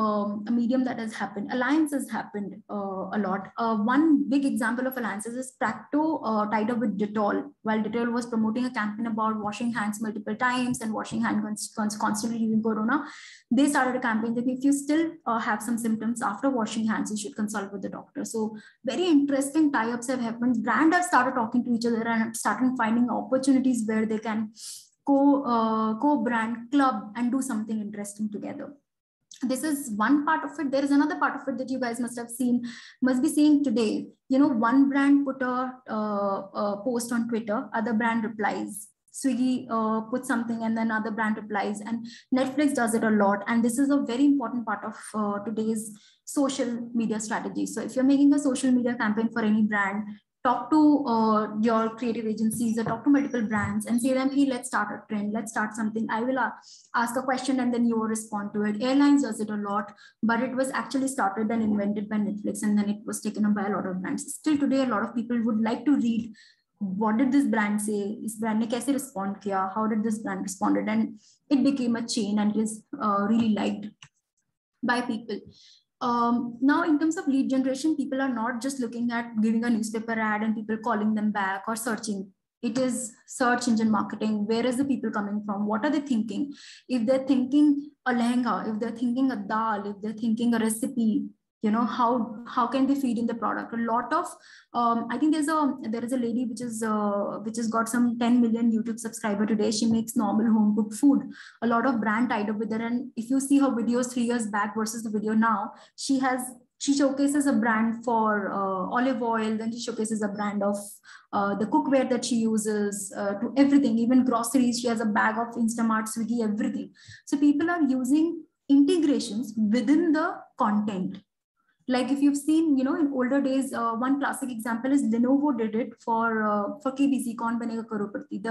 medium that has happened. Alliances happened a lot. One big example of alliances is Practo tied up with Dettol. While Dettol was promoting a campaign about washing hands multiple times and washing hands constantly during Corona, they started a campaign that if you still have some symptoms after washing hands, you should consult with the doctor. So very interesting tie-ups have happened. Brands have started talking to each other and started finding opportunities where they can co-brand club and do something interesting together. This is one part of it. There is another part of it that you guys must be seeing today. One brand put a post on Twitter, other brand replies. Swiggy puts something and then other brand replies, and Netflix does it a lot. And this is a very important part of today's social media strategy. So if you're making a social media campaign for any brand, talk to your creative agencies or talk to multiple brands and say them, hey, let's start a trend, let's start something. I will ask a question and then you will respond to it. Airlines does it a lot, but it was actually started and invented by Netflix, and then it was taken up by a lot of brands. Still today, a lot of people would like to read what did this brand say, is brand ne kaise respond kiya, how did this brand responded, and it became a chain and it is really liked by people. Now in terms of lead generation, people are not just looking at giving a newspaper ad and people calling them back or searching. It is search engine marketing. Where is the people coming from? What are they thinking? If they're thinking a lehenga, if they're thinking a dal, if they're thinking a recipe, you know, how can they feed in the product? A lot of I think there is a lady which has got some 10 million YouTube subscriber today. She makes normal home cooked food. A lot of brand tied up with her, and if you see her videos 3 years back versus the video now, she showcases a brand for olive oil, then she showcases a brand of the cookware that she uses, to everything, even groceries. She has a bag of Instamart, Swiggy, everything. So people are using integrations within the content. Like if you've seen, you know, in older days, one classic example is Lenovo did it for KBC, Kaun Banega Crorepati.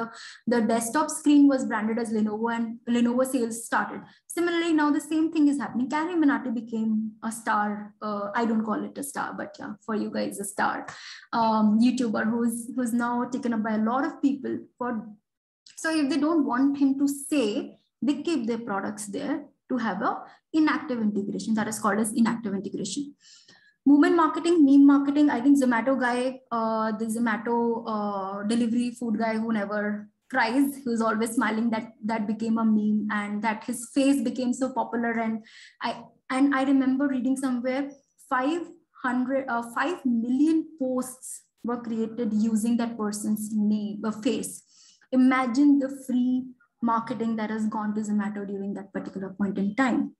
The desktop screen was branded as Lenovo and Lenovo sales started. Similarly, now the same thing is happening. Carrie Minati became a star. I don't call it a star, but yeah, for you guys, a star YouTuber who's now taken up by a lot of people. So if they don't want him to say, they keep their products there to have a inactive integration. That is called as inactive integration. Movement marketing, meme marketing. I think Zomato guy, the Zomato delivery food guy who never cries, who's always smiling, that became a meme, and that his face became so popular. And I remember reading somewhere 5 million posts were created using that person's name, face. Imagine the free marketing that has gone to Zomato during that particular point in time.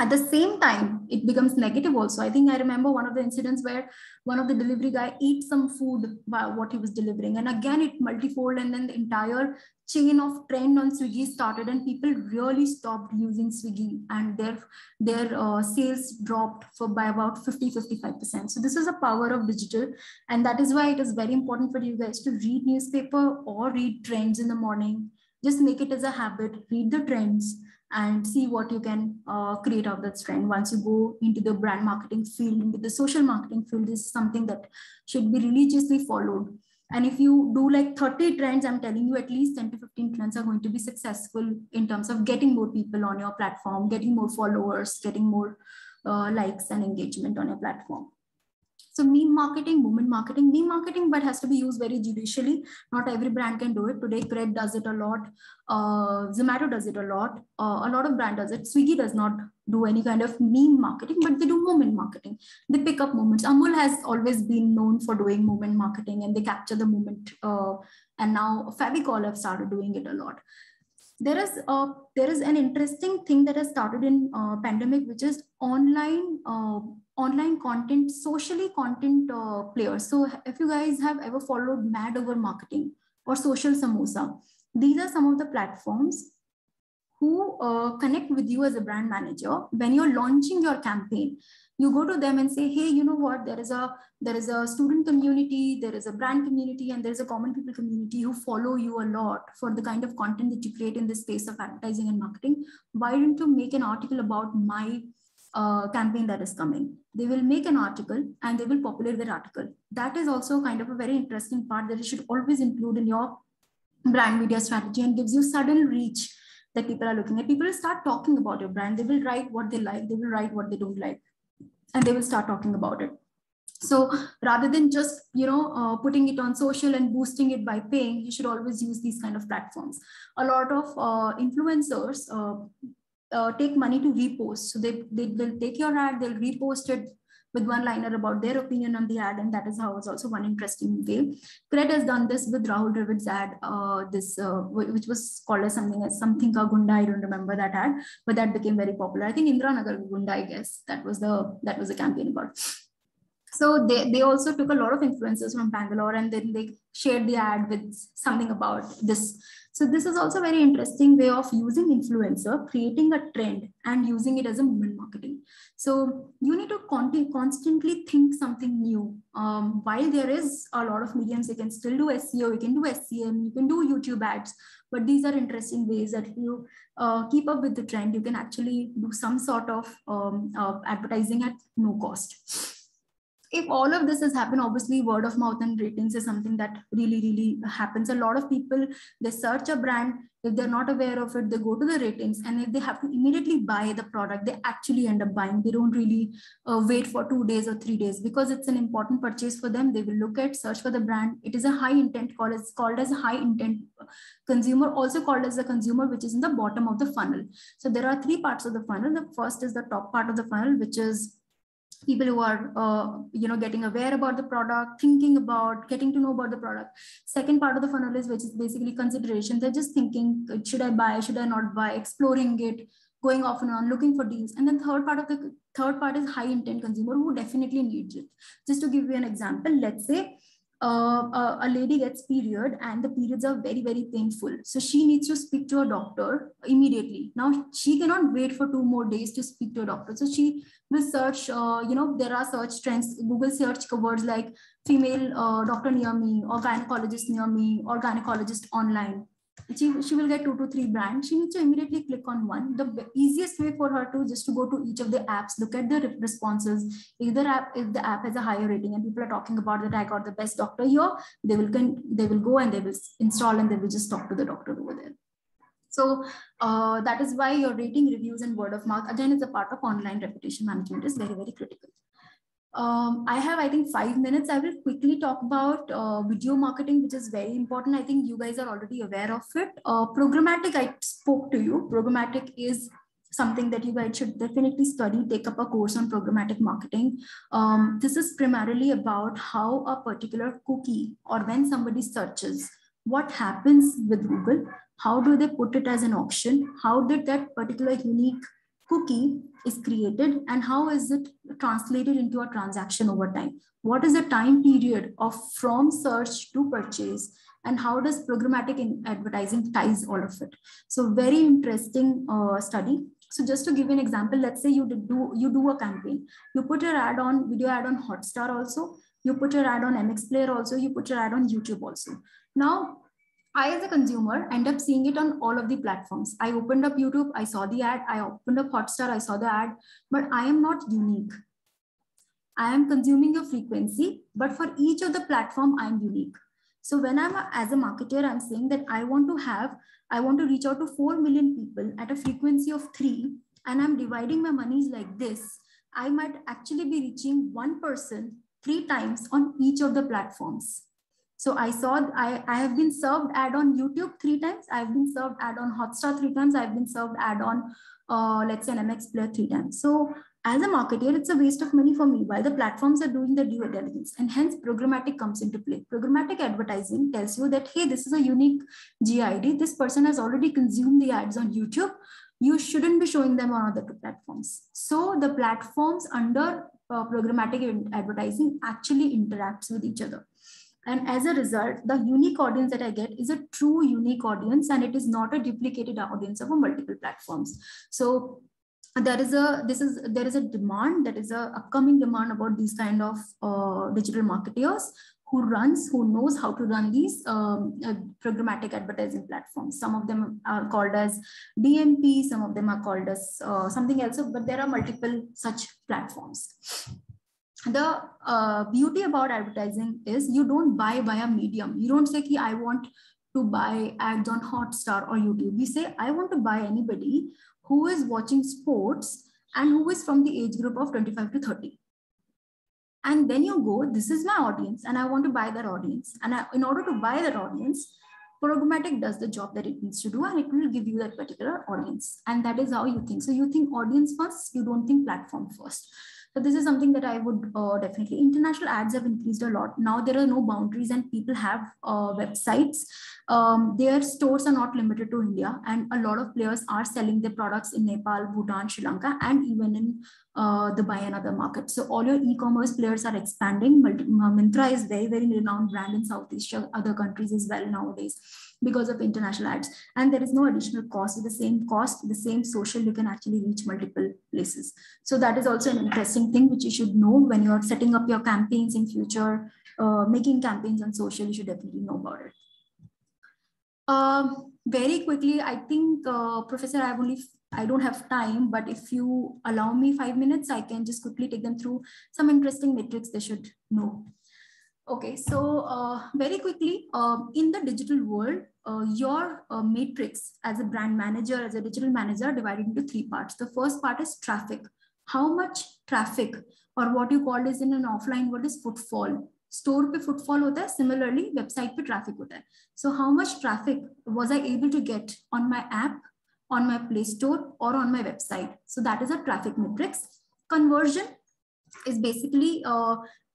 At the same time, it becomes negative also. I think I remember one of the incidents where one of the delivery guy ate some food by what he was delivering. And again, it multifold, and then the entire chain of trend on Swiggy started, and people really stopped using Swiggy, and their sales dropped by about 50-55%. So this is the power of digital. And that is why it is very important for you guys to read newspaper or read trends in the morning. Just make it as a habit, read the trends and see what you can create out of that trend. Once you go into the brand marketing field, into the social marketing field, this is something that should be religiously followed. And if you do like 30 trends, I'm telling you at least 10 to 15 trends are going to be successful in terms of getting more people on your platform, getting more followers, getting more likes and engagement on your platform. So meme marketing, movement marketing, meme marketing, but has to be used very judicially. Not every brand can do it. Today, Cred does it a lot. Zomato does it a lot. A lot of brand does it. Swiggy does not do any kind of meme marketing, but they do moment marketing. They pick up moments. Amul has always been known for doing moment marketing, and they capture the moment. And now Fabicol have started doing it a lot. There is an interesting thing that has started in pandemic, which is online content, socially content players. So if you guys have ever followed Mad Over Marketing or Social Samosa, these are some of the platforms who connect with you as a brand manager. When you're launching your campaign, you go to them and say, hey, you know what, there is a student community, there is a brand community, and there's a common people community who follow you a lot for the kind of content that you create in the space of advertising and marketing. Why don't you make an article about my campaign that is coming? They will make an article and they will populate that article. That is also kind of a very interesting part that you should always include in your brand media strategy, and gives you sudden reach that people are looking at. People will start talking about your brand. They will write what they like, they will write what they don't like, and they will start talking about it. So rather than just, putting it on social and boosting it by paying, you should always use these kind of platforms. A lot of influencers take money to repost. So they will take your ad, they'll repost it with one liner about their opinion on the ad, and that is how it's also one interesting way. Cred has done this with Rahul Dravid's ad, which was called as something ka Gunda. I don't remember that ad, but that became very popular. I think Indra Nagar Gunda, I guess that was the campaign about. So they also took a lot of influencers from Bangalore, and then they shared the ad with something about this. So this is also a very interesting way of using influencer, creating a trend and using it as a movement marketing. So you need to constantly think something new. While there is a lot of mediums, you can still do SEO, you can do SEM, you can do YouTube ads, but these are interesting ways that if you keep up with the trend, you can actually do some sort of advertising at no cost. if all of this has happened, obviously word of mouth and ratings is something that really happens. A lot of people, they search a brand. If they're not aware of it, they go to the ratings, and if they have to immediately buy the product, they actually end up buying. They don't really wait for 2 days or 3 days, because it's an important purchase for them. They will look at, search for the brand. It is a high intent call. It's called as a high intent consumer, also called as a consumer, which is in the bottom of the funnel. So there are 3 parts of the funnel. The first is the top part of the funnel, which is people who are getting aware about the product, thinking about, getting to know about the product. Second part of the funnel is, which is basically consideration. They're just thinking, should I buy, should I not buy, exploring it, going off and on, looking for deals. And then third part is high intent consumer, who definitely needs it. Just to give you an example, let's say a lady gets period, and the periods are very painful, so she needs to speak to a doctor immediately. Now she cannot wait for 2 more days to speak to a doctor, so she will search. There are search trends. Google search words like female doctor near me, or gynecologist near me, or gynecologist online. She will get 2 to 3 brands. She needs to immediately click on one. The easiest way for her to just to go to each of the apps, look at the responses. If the app has a higher rating and people are talking about that I got the best doctor here, they will go and they will install, and they will just talk to the doctor over there. So that is why your rating, reviews, and word of mouth, again, is a part of online reputation management, is very critical. I have, I think, 5 minutes. I will quickly talk about video marketing, which is very important. I think you guys are already aware of it. Programmatic, I spoke to you. Programmatic is something that you guys should definitely study, take up a course on programmatic marketing. This is primarily about how a particular cookie, or when somebody searches, what happens with Google, how do they put it as an option, how did that particular unique cookie is created, and how is it translated into a transaction over time? What is the time period of from search to purchase, and how does programmatic advertising ties all of it? So very interesting study. So just to give you an example, let's say you do a campaign, you put your ad on, video ad on Hotstar also, you put your ad on MX Player also, you put your ad on YouTube also. Now, I, as a consumer, end up seeing it on all of the platforms. I opened up YouTube, I saw the ad. I opened up Hotstar, I saw the ad, but I am not unique. I am consuming a frequency, but for each of the platform, I am unique. So when as a marketer, I'm saying that I want to reach out to 4 million people at a frequency of 3, and I'm dividing my monies like this. I might actually be reaching one person 3 times on each of the platforms. So I have been served ad on YouTube 3 times. I've been served ad on Hotstar 3 times. I've been served ad on, let's say, an MX Player 3 times. So as a marketer, it's a waste of money for me while the platforms are doing the due diligence, and hence programmatic comes into play. Programmatic advertising tells you that, hey, this is a unique GID. This person has already consumed the ads on YouTube. You shouldn't be showing them on other 2 platforms. So the platforms under programmatic advertising actually interacts with each other. And as a result, the unique audience that I get is a true unique audience, and it is not a duplicated audience of multiple platforms. So there is a demand, that is a upcoming demand about these kind of digital marketers who knows how to run these programmatic advertising platforms. Some of them are called as DMP, some of them are called as something else, but there are multiple such platforms. The beauty about advertising is you don't buy via medium. You don't say, I want to buy ads on Hotstar or YouTube. You say, I want to buy anybody who is watching sports and who is from the age group of 25 to 30. And then you go, this is my audience, and I want to buy that audience. And in order to buy that audience, programmatic does the job that it needs to do, and it will give you that particular audience. And that is how you think. So you think audience first, you don't think platform first. So this is something that I would definitely, international ads have increased a lot. Now there are no boundaries, and people have websites. Their stores are not limited to India, and a lot of players are selling their products in Nepal, Bhutan, Sri Lanka, and even in Dubai and other markets. So all your e-commerce players are expanding. Myntra is very renowned brand in Southeast Asia, other countries as well nowadays, because of international ads. And there is no additional cost. With the same cost, the same social, you can actually reach multiple places. So that is also an interesting thing which you should know when you're setting up your campaigns in future, making campaigns on social. You should definitely know about it. very quickly, I think, Professor, I don't have time, but if you allow me 5 minutes, I can just quickly take them through some interesting metrics they should know. Okay, so very quickly, in the digital world, your matrix as a brand manager, as a digital manager, are divided into 3 parts. The first part is traffic. How much traffic, or what you call is in an offline word is footfall. Store पे footfall होता है, similarly website पे traffic होता है. So how much traffic was I able to get on my app, on my Play Store, or on my website? So that is a traffic matrix. Conversion is basically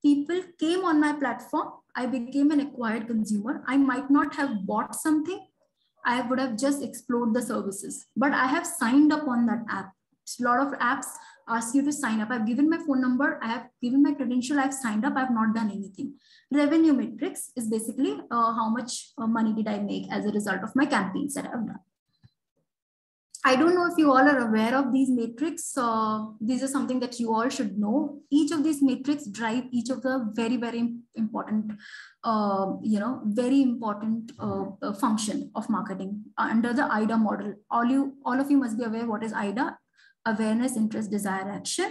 people came on my platform, I became an acquired consumer. I might not have bought something, I would have just explored the services, but I have signed up on that app. A lot of apps ask you to sign up. I've given my phone number, I have given my credential, I've signed up, I've not done anything. Revenue matrix is basically how much money did I make as a result of my campaigns that I've done. I don't know if you all are aware of these metrics. These are something that you all should know. Each of these metrics drive each of the very, very important, very important function of marketing under the AIDA model. All of you must be aware what is AIDA: awareness, interest, desire, action.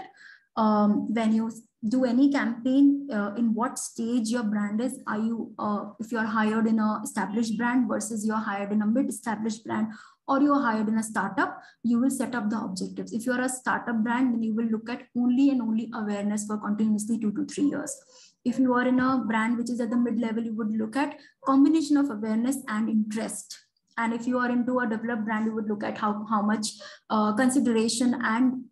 When you do any campaign, in what stage your brand is, are you, if you're hired in an established brand versus you're hired in a mid-established brand, or you're hired in a startup, you will set up the objectives. If you're a startup brand, then you will look at only and only awareness for continuously 2 to 3 years. If you are in a brand which is at the mid-level, you would look at combination of awareness and interest. And if you are into a developed brand, you would look at how much consideration and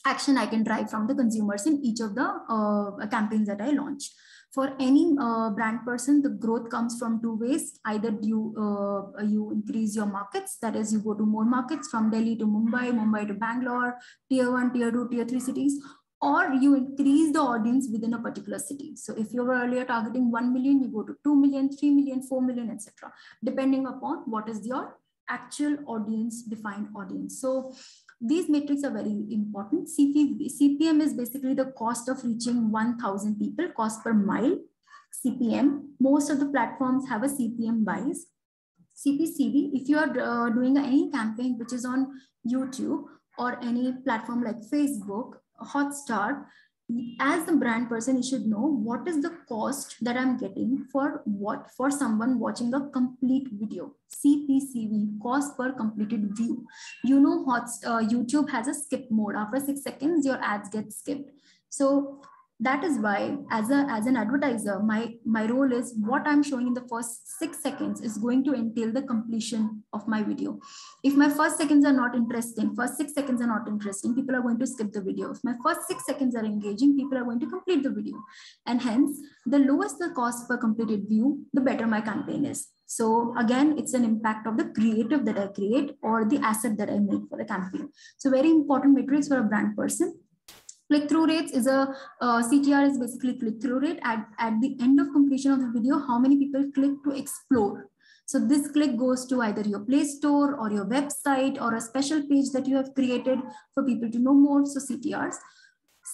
action I can drive from the consumers in each of the campaigns that I launch. For any brand person, the growth comes from 2 ways. Either you increase your markets, that is, you go to more markets from Delhi to Mumbai, Mumbai to Bangalore, tier 1, tier 2, tier 3 cities, or you increase the audience within a particular city. So if you were earlier targeting 1 million, you go to 2 million, 3 million, 4 million, etc., depending upon what is your actual audience, defined audience. So these metrics are very important. CPM is basically the cost of reaching 1,000 people, cost per mile. CPM, most of the platforms have a CPM wise. CPCV, if you are doing any campaign which is on YouTube or any platform like Facebook, Hotstar, as the brand person, you should know what is the cost that I'm getting for someone watching a complete video. CPCV, cost per completed view. You know, YouTube has a skip mode. After 6 seconds, your ads get skipped. So that is why, as an advertiser, my role is what I'm showing in the first 6 seconds is going to entail the completion of my video. If my first seconds are not interesting, first 6 seconds are not interesting, people are going to skip the video. If my first 6 seconds are engaging, people are going to complete the video. And hence, the lowest the cost per completed view, the better my campaign is. So again, it's an impact of the creative that I create or the asset that I make for the campaign. So very important metrics for a brand person. Click-through rates is CTR is basically click-through rate. At the end of completion of the video, how many people click to explore. So this click goes to either your Play Store or your website or a special page that you have created for people to know more. So CTRs.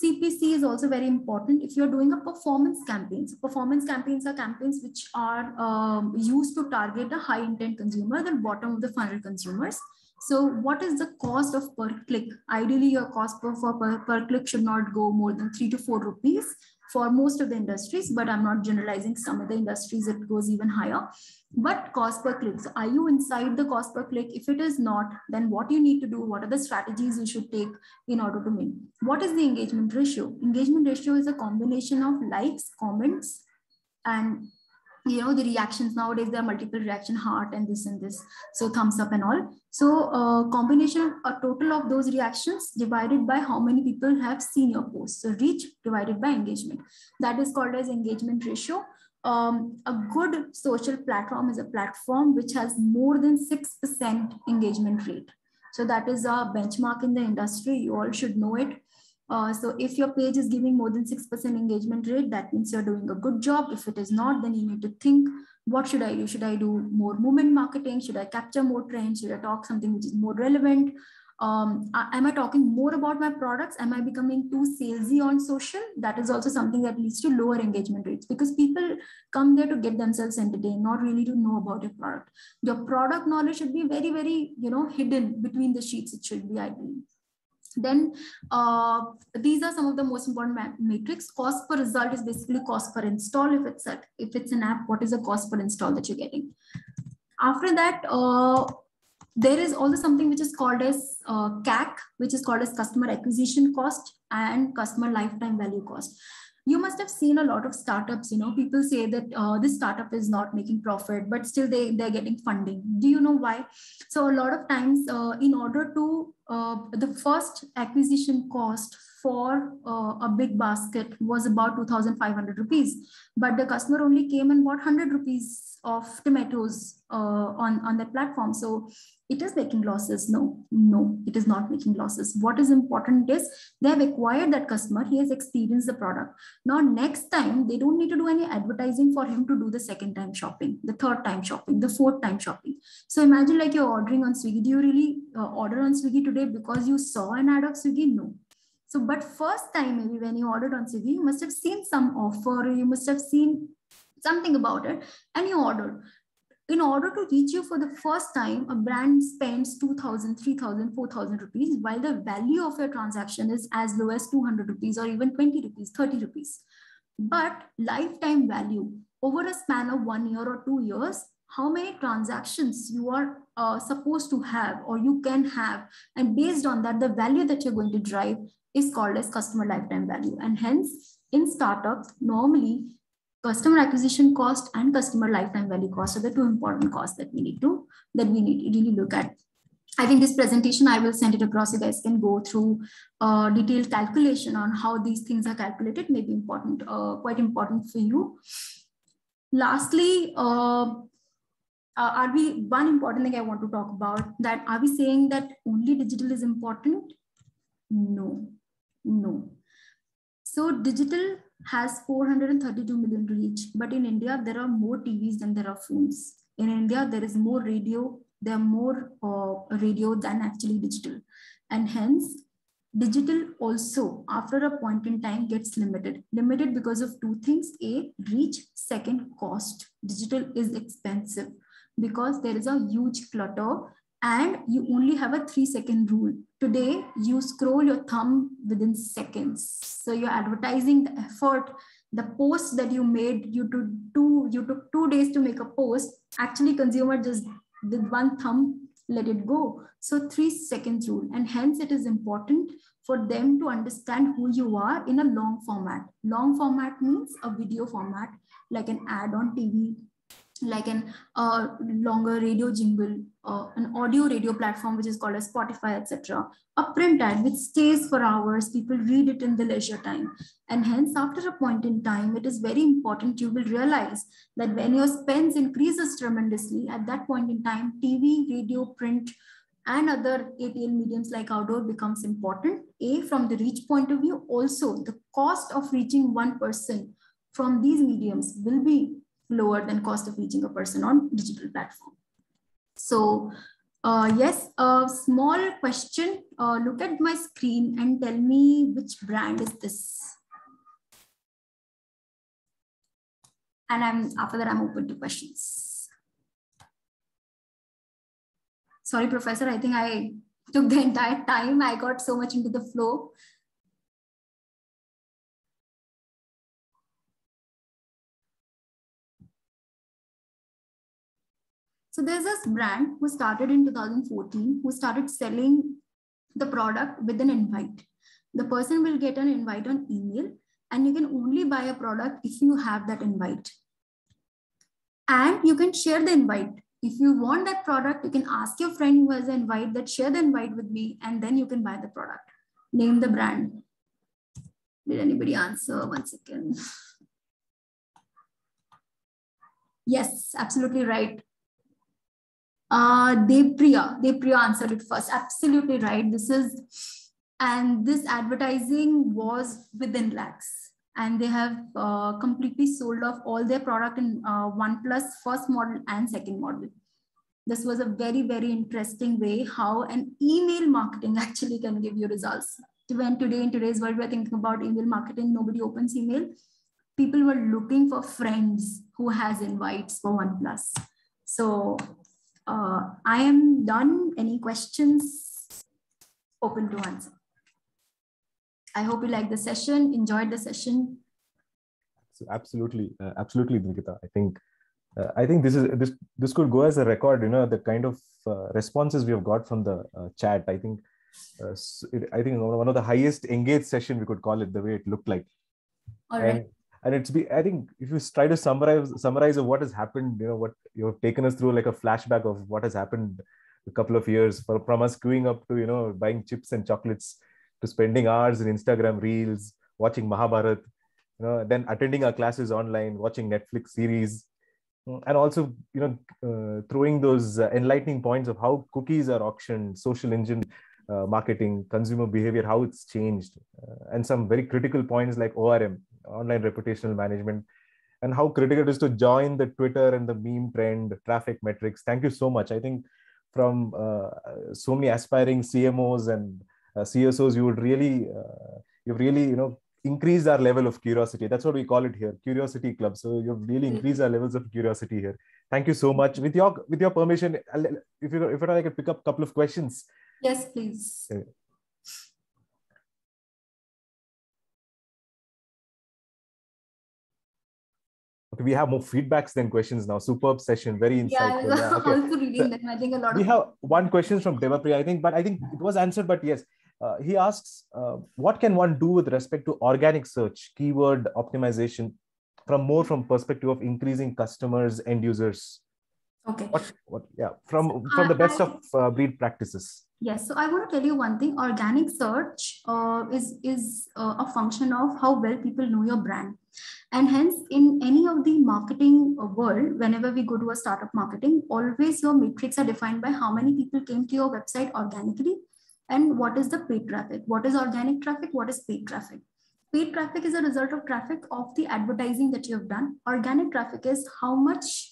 CPC is also very important if you're doing a performance campaigns. Performance campaigns are campaigns which are used to target a high intent consumer, the bottom of the funnel consumers. So what is the cost of per click? Ideally, your cost per click should not go more than 3 to 4 rupees for most of the industries, but I'm not generalizing. Some of the industries it goes even higher. But cost per click, so are you inside the cost per click? If it is not, then what you need to do, what are the strategies you should take in order to win? What is the engagement ratio? Engagement ratio is a combination of likes, comments, and the reactions. Nowadays there are multiple reaction, heart and this, so thumbs up and all. So combination, a total of those reactions divided by how many people have seen your post. So reach divided by engagement, that is called as engagement ratio. A good social platform is a platform which has more than 6% engagement rate. So that is a benchmark in the industry. You all should know it. So if your page is giving more than 6% engagement rate, that means you're doing a good job. If it is not, then you need to think, what should I do? Should I do more movement marketing? Should I capture more trends? Should I talk something which is more relevant? Am I talking more about my products? Am I becoming too salesy on social? That is also something that leads to lower engagement rates, because people come there to get themselves entertained, not really to know about your product. Your product knowledge should be very, very, hidden between the sheets. It should be, I believe. Then these are some of the most important metrics. Cost per result is basically cost per install. If it's an app, what is the cost per install that you're getting? After that, there is also something which is called as CAC, which is called as customer acquisition cost and customer lifetime value cost. You must have seen a lot of startups, people say that this startup is not making profit, but still they're getting funding. Do you know why? So a lot of times in order to, the first acquisition cost for a big basket was about 2,500 rupees, but the customer only came and bought 100 rupees of tomatoes on that platform. So it is making losses. No, it is not making losses. What is important is they have acquired that customer. He has experienced the product. Now, next time, they don't need to do any advertising for him to do the second time shopping, the third time shopping, the fourth time shopping. So imagine like you're ordering on Swiggy. Do you really order on Swiggy today because you saw an ad of Swiggy? No. So, but first time, maybe when you ordered on Swiggy, you must have seen some offer, or you must have seen something about it, and you ordered. In order to reach you for the first time, a brand spends 2,000, 3,000, 4,000 rupees, while the value of your transaction is as low as 200 rupees or even 20 rupees, 30 rupees. But lifetime value, over a span of 1 year or 2 years, how many transactions you are supposed to have or you can have, and based on that, the value that you're going to drive is called as customer lifetime value. And hence, in startups, normally, customer acquisition cost and customer lifetime value cost are the two important costs that we need to really look at. I think this presentation, I will send it across. You guys can go through detailed calculation on how these things are calculated, may be important, quite important for you. Lastly, one important thing I want to talk about, that are we saying that only digital is important? No. So digital has 432 million reach, but in India, there are more TVs than there are phones. In India, there is more radio, there are more radio than actually digital. And hence, digital also, after a point in time, gets limited. Limited because of two things. A, reach. Second, cost. Digital is expensive because there is a huge clutter and you only have a 3-second rule. Today, you scroll your thumb within seconds. So you're advertising the effort, the post that you made, you took 2 days to make a post. Actually, consumer just with one thumb, let it go. So 3 seconds rule. And hence it is important for them to understand who you are in a long format. Long format means a video format, like an ad on TV, like an longer radio jingle, an audio radio platform, which is called as Spotify, etc. A print ad which stays for hours, people read it in the leisure time. And hence, after a point in time, it is very important, you will realize that when your spends increases tremendously, at that point in time, TV, radio, print, and other ATL mediums like outdoor becomes important. A, from the reach point of view, also the cost of reaching one person from these mediums will be lower than cost of reaching a person on digital platform. So yes, a small question. Look at my screen and tell me which brand is this. And after that, I'm open to questions. Sorry, Professor, I think I took the entire time. I got so much into the flow. So there's this brand who started in 2014, who started selling the product with an invite. The person will get an invite on email, and you can only buy a product if you have that invite. And you can share the invite. If you want that product, you can ask your friend who has an invite that share the invite with me, and then you can buy the product. Name the brand. Did anybody answer? 1 second. Yes, absolutely right. Depriya answered it first. Absolutely right. This advertising was within lakhs, and they have completely sold off all their product in OnePlus first model and second model. This was a very, very interesting way how an email marketing actually can give you results. When today, in today's world, we're thinking about email marketing, nobody opens email. People were looking for friends who has invites for OnePlus. So I am done. Any questions? Open to answer. I hope you liked the session, enjoyed the session. Absolutely, absolutely, Nikita. I think this could go as a record. The kind of responses we have got from the chat. I think one of the highest engaged session we could call it, the way it looked like. All right. And I think if you try to summarize of what has happened, what you have taken us through, like a flashback of what has happened a couple of years, from us queuing up to buying chips and chocolates, to spending hours in Instagram reels, watching Mahabharat, then attending our classes online, watching Netflix series, and also throwing those enlightening points of how cookies are auctioned, social engine marketing, consumer behavior, how it's changed, and some very critical points like ORM, online reputational management, and how critical it is to join the Twitter and the meme trend, traffic metrics. Thank you so much. I think from so many aspiring CMOs and CSOs, you've really increased our level of curiosity. That's what we call it here, Curiosity Club. So you've really increased our levels of curiosity here. Thank you so much. With your permission, if I could pick up a couple of questions. Yes, please. Okay, we have more feedbacks than questions now. Superb session, very insightful. Yeah, okay. Also reading them. I think a lot. We have one question from Devapriya, I think it was answered, but yes. He asks, what can one do with respect to organic search, keyword optimization, from perspective of increasing customers, end users? Okay. From the best of breed practices. Yes. So I want to tell you one thing. Organic search is a function of how well people know your brand. And hence, in any of the marketing world, whenever we go to a startup marketing, always your metrics are defined by how many people came to your website organically and what is the paid traffic. What is organic traffic? What is paid traffic? Paid traffic is a result of traffic of the advertising that you have done. Organic traffic is how much,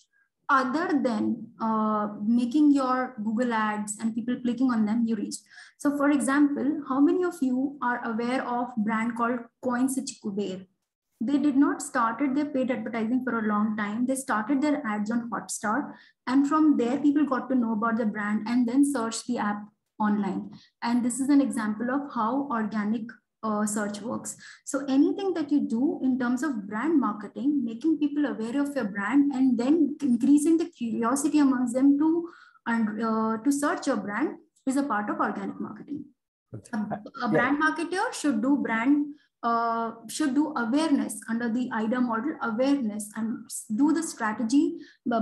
other than making your Google ads and people clicking on them, you reached. So for example, how many of you are aware of a brand called Coins Kuber? They did not started their paid advertising for a long time. They started their ads on Hotstar. And from there, people got to know about the brand and then searched the app online. And this is an example of how organic search works. So anything that you do in terms of brand marketing, making people aware of your brand and then increasing the curiosity amongst them to search your brand is a part of organic marketing. A brand marketer should do awareness under the IDA model, awareness, and do the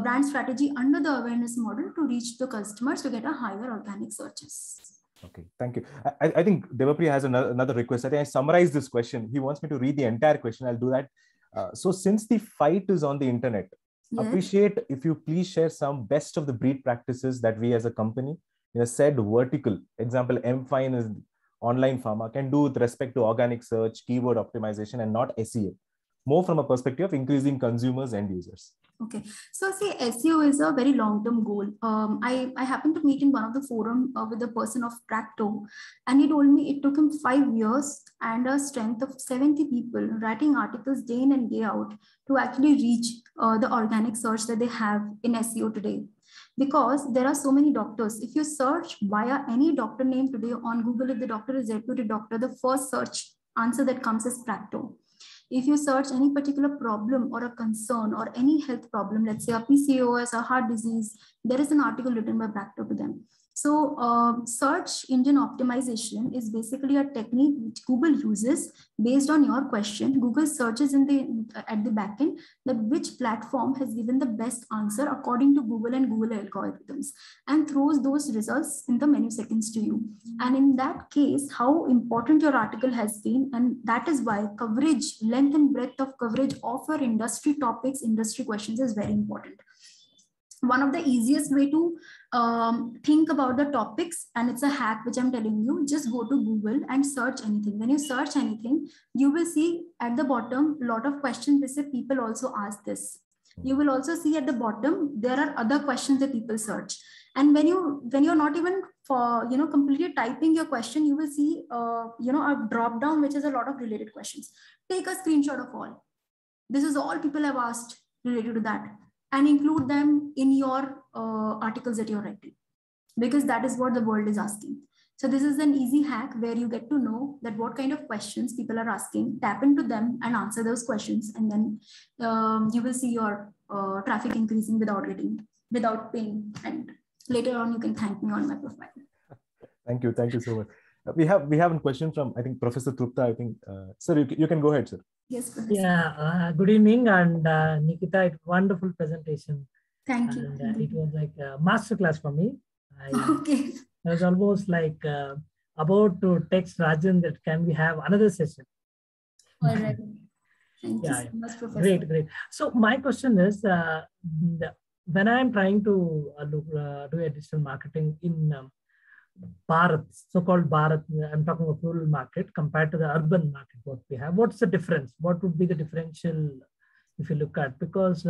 brand strategy under the awareness model to reach the customers to get a higher organic searches. Okay, thank you. I think Devapriya has another request. I think I summarized this question. He wants me to read the entire question. I'll do that. So since the fight is on the internet, yes, appreciate if you please share some best of the breed practices that we as a company in a said vertical, example, M-Fine is online pharma, can do with respect to organic search, keyword optimization, and not SEO, more from a perspective of increasing consumers and users. Okay, so see, SEO is a very long-term goal. I happened to meet in one of the forum with a person of Practo, and he told me it took him 5 years and a strength of 70 people writing articles day in and day out to actually reach the organic search that they have in SEO today. Because there are so many doctors. If you search via any doctor name today on Google, if the doctor is reputed doctor, the first search answer that comes is Practo. If you search any particular problem or a concern or any health problem, let's say a PCOS, a heart disease, there is an article written by Practo to them. So search engine optimization is basically a technique which Google uses based on your question. Google searches at the backend that which platform has given the best answer according to Google and Google algorithms and throws those results in the menu seconds to you. And in that case, how important your article has been, and that is why coverage, length and breadth of coverage of your industry topics, industry questions is very important. One of the easiest way to think about the topics, and it's a hack which I'm telling you, just go to Google and search anything. When you search anything, you will see at the bottom a lot of questions they say people also ask this. You will also see at the bottom, there are other questions that people search. And when you're not even for, completely typing your question, you will see, a drop down, which is a lot of related questions. Take a screenshot of all. This is all people have asked related to that, and include them in your articles that you're writing, because that is what the world is asking. So this is an easy hack where you get to know that what kind of questions people are asking, tap into them and answer those questions. And then you will see your traffic increasing without paying. And later on, you can thank me on my profile. Thank you. Thank you so much. We have a question from, I think, Professor Trupta. I think, sir, you can go ahead, sir. Yes, Professor. Yeah, good evening. And Nikita, wonderful presentation. Thank you. And it was like a masterclass for me. Okay. I was almost like about to text Rajan that can we have another session. All right. Thank you so much, Professor. Great. So my question is, when I'm trying to do a digital marketing in Bharat, so-called Bharat, I'm talking of rural market compared to the urban market, what we have, what's the difference? What would be the differential if you look at? Because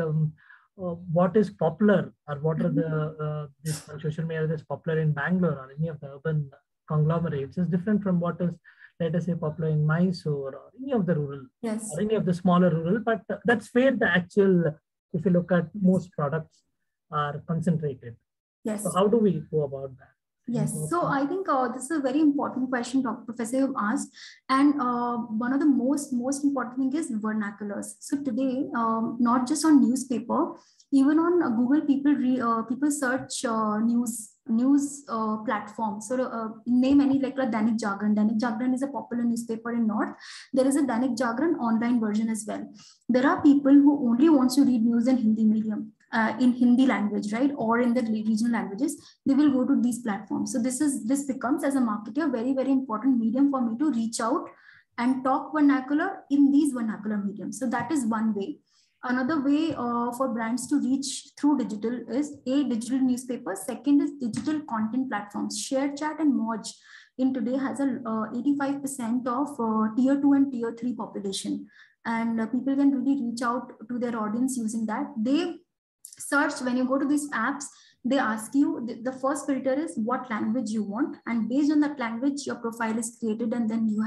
what is popular, or what are the this social media that's popular in Bangalore or any of the urban conglomerates is different from what is, let us say, popular in Mysore or any of the rural, or any of the smaller rural, but that's where the actual, if you look at, most products are concentrated. Yes. So how do we go about that? Yes, so I think this is a very important question, Professor, you've asked. And one of the most important thing is vernaculars. So today, not just on newspaper, even on Google, people search news platforms. So name any, like a Dainik Jagran. Dainik Jagran is a popular newspaper in North. There is a Dainik Jagran online version as well. There are people who only want to read news in Hindi medium. In Hindi language, right, or in the regional languages, they will go to these platforms. So this becomes, as a marketer, very, very important medium for me to reach out and talk vernacular in these vernacular mediums. So that is one way. Another way for brands to reach through digital is digital newspapers. Second is digital content platforms. ShareChat and Moj in today has a 85% of tier 2 and tier 3 population, and people can really reach out to their audience using that. They search, when you go to these apps, they ask you, the first filter is what language you want, and based on that language your profile is created, and then you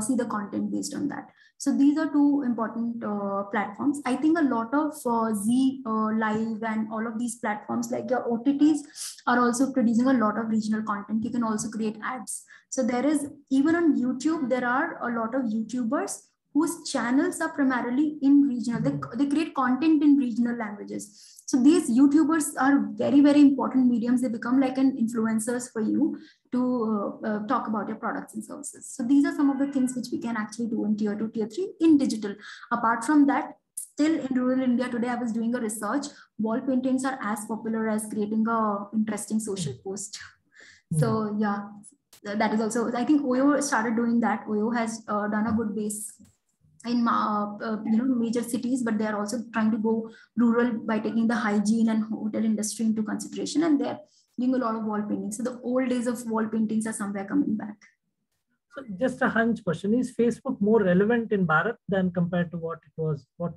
see the content based on that. So these are two important platforms. I think a lot of Z Live and all of these platforms, like your OTTs, are also producing a lot of regional content. You can also create ads. So there is, even on YouTube, there are a lot of YouTubers whose channels are primarily in regional. They create content in regional languages. So these YouTubers are very, very important mediums. They become like an influencers for you to talk about your products and services. So these are some of the things which we can actually do in tier 2, tier 3 in digital. Apart from that, still in rural India today, I was doing a research. Wall paintings are as popular as creating a interesting social post. So yeah, that is also, I think Oyo started doing that. Oyo has done a good base in major cities, but they are also trying to go rural by taking the hygiene and hotel industry into consideration, and they're doing a lot of wall painting. So the old days of wall paintings are somewhere coming back. So just a hunch question, is Facebook more relevant in Bharat than compared to what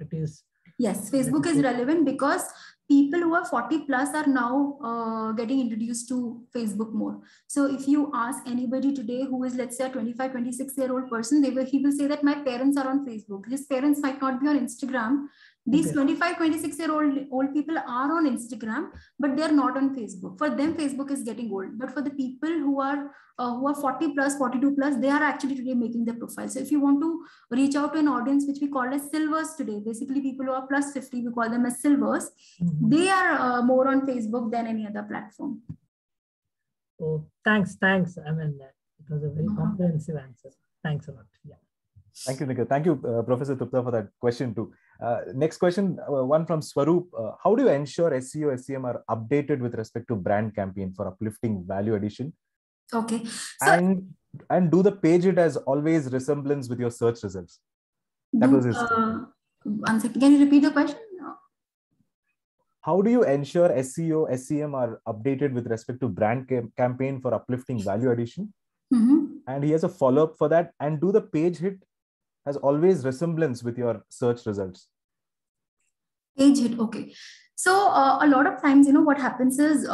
it is? Yes, Facebook is relevant because people who are 40 plus are now getting introduced to Facebook more. So if you ask anybody today who is, let's say, a 25, 26-year-old person, he will say that my parents are on Facebook. His parents might not be on Instagram. These 25, 26-year-old people are on Instagram, but they're not on Facebook. For them, Facebook is getting old. But for the people who are 40 plus, 42 plus, they are actually today making their profile. So if you want to reach out to an audience, which we call as silvers today, basically people who are plus 50, we call them as silvers. They are more on Facebook than any other platform. Oh, thanks. I mean, it was a very comprehensive answer. Thanks a lot. Yeah. Thank you, Nikhil. Thank you, Professor Trupta, for that question too. Next question, one from Swaroop. How do you ensure SEO, SEM are updated with respect to brand campaign for uplifting value addition? Okay. So, and do the page it as always resemblance with your search results? That was his. One second. Can you repeat the question? How do you ensure SEO, SEM are updated with respect to brand campaign for uplifting value addition? And he has a follow-up for that. And do the page hit has always resemblance with your search results? Page hit. Okay. So a lot of times, what happens is there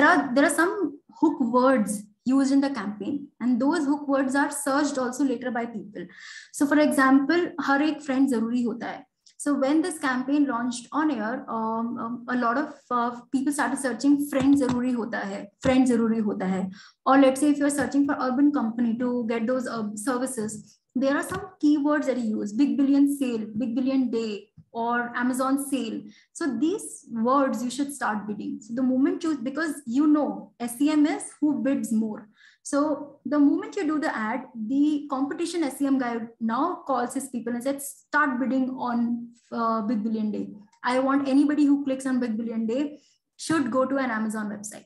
are some hook words used in the campaign, and those hook words are searched also later by people. So for example, har ek friend zaruri hota hai. So when this campaign launched on air, a lot of people started searching friend zaruri hota hai, friend zaruri hota hai. Or let's say if you're searching for urban company to get those services, there are some keywords that you use: big billion sale, big billion day, or Amazon sale. So these words you should start bidding. So the moment you, because SEM is who bids more. So the moment you do the ad, the competition SEM guy now calls his people and says, start bidding on Big Billion Day. I want anybody who clicks on Big Billion Day should go to an Amazon website.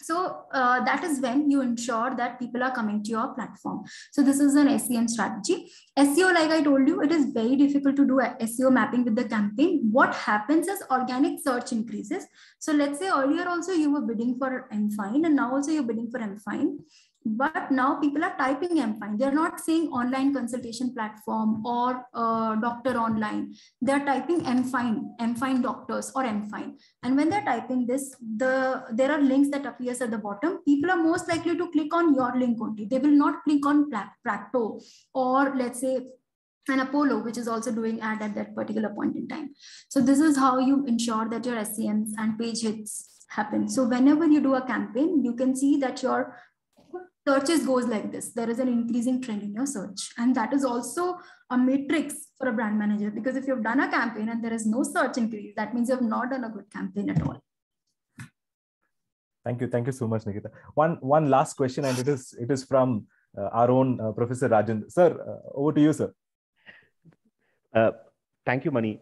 So that is when you ensure that people are coming to your platform. So this is an SEM strategy. SEO, like I told you, it is very difficult to do SEO mapping with the campaign. What happens is organic search increases. So let's say earlier also you were bidding for MFine, and now also you're bidding for MFine. But now people are typing MFine. They're not saying online consultation platform or doctor online. They're typing MFine doctors or MFine. And when they're typing this, there are links that appears at the bottom. People are most likely to click on your link only. They will not click on Practo or let's say an Apollo, which is also doing ad at that particular point in time. So this is how you ensure that your SEMs and page hits happen. So whenever you do a campaign, you can see that your searches goes like this. There is an increasing trend in your search. And that is also a matrix for a brand manager, because if you've done a campaign and there is no search increase, that means you have not done a good campaign at all. Thank you so much, Nikita. One last question, and it is from our own Professor Rajan. Sir, over to you, sir. Thank you, Mani.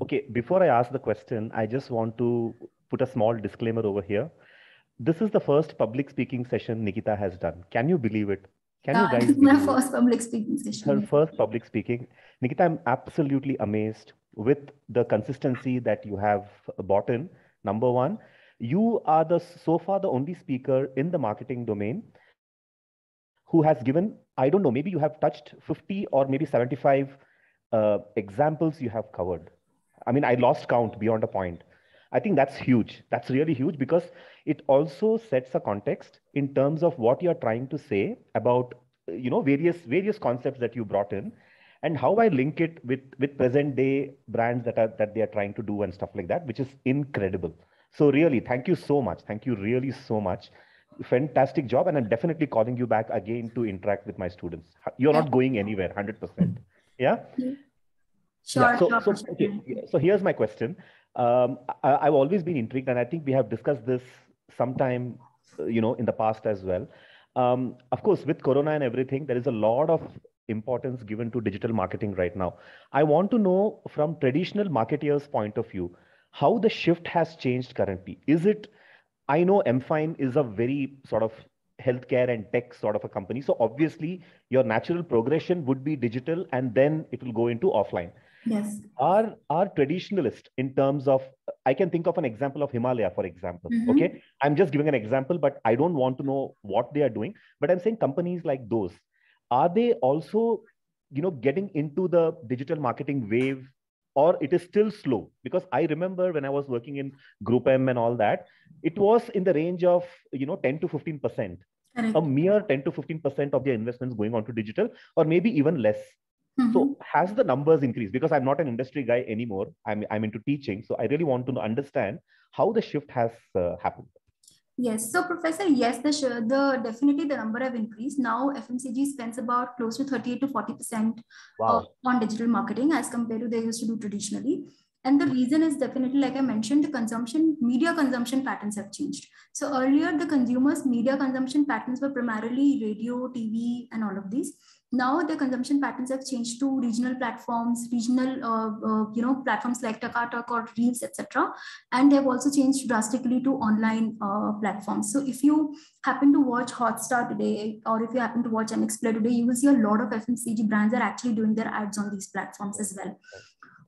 Okay, before I ask the question, I just want to put a small disclaimer over here. This is the first public speaking session Nikita has done. Can you believe it? Can you guys believe my first public speaking session. Her first public speaking. Nikita, I'm absolutely amazed with the consistency that you have brought in. Number one, you are so far the only speaker in the marketing domain who has given, I don't know, maybe you have touched 50 or maybe 75 examples you have covered. I mean, I lost count beyond a point. I think that's huge. That's really huge, because it also sets a context in terms of what you're trying to say about, various concepts that you brought in, and how I link it with present day brands that they are trying to do and stuff like that, which is incredible. So really, thank you so much. Thank you really so much. Fantastic job. And I'm definitely calling you back again to interact with my students. You're not going anywhere, 100%. Yeah? Sure. Yeah. So here's my question. I've always been intrigued, and I think we have discussed this sometime, in the past as well. Of course, with Corona and everything, there is a lot of importance given to digital marketing right now. I want to know from traditional marketers' point of view, how the shift has changed currently. I know MFine is a very sort of healthcare and tech sort of a company. So obviously your natural progression would be digital, and then it will go into offline. Yes. Our traditionalist in terms of, I can think of an example of Himalaya, for example. Okay. I'm just giving an example, but I don't want to know what they are doing, but I'm saying companies like those, are they also, getting into the digital marketing wave, or it is still slow? Because I remember when I was working in Group M and all that, it was in the range of, 10 to 15%, Correct. A mere 10 to 15% of their investments going on to digital, or maybe even less. So has the numbers increased? Because I'm not an industry guy anymore. I'm into teaching. So I really want to understand how the shift has happened. Yes. So Professor, yes, definitely the number have increased. Now FMCG spends about close to 38 to 40% on digital marketing as compared to they used to do traditionally. And the reason is definitely, like I mentioned, the media consumption patterns have changed. So earlier, the consumers' media consumption patterns were primarily radio, TV, and all of these. Now the consumption patterns have changed to regional platforms, platforms like Takatalk or Reels, etc. And they've also changed drastically to online platforms. So if you happen to watch Hotstar today, or if you happen to watch MX Play today, you will see a lot of FMCG brands are actually doing their ads on these platforms as well.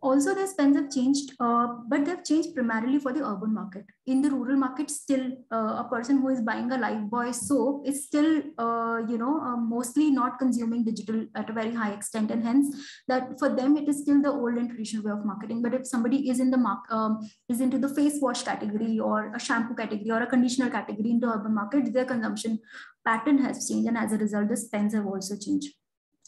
Also, their spends have changed, but they've changed primarily for the urban market. In the rural market, still a person who is buying a Lifebuoy soap is still, mostly not consuming digital at a very high extent, and hence that for them it is still the old and traditional way of marketing. But if somebody is in the is into the face wash category or a shampoo category or a conditioner category in the urban market, their consumption pattern has changed, and as a result, the spends have also changed.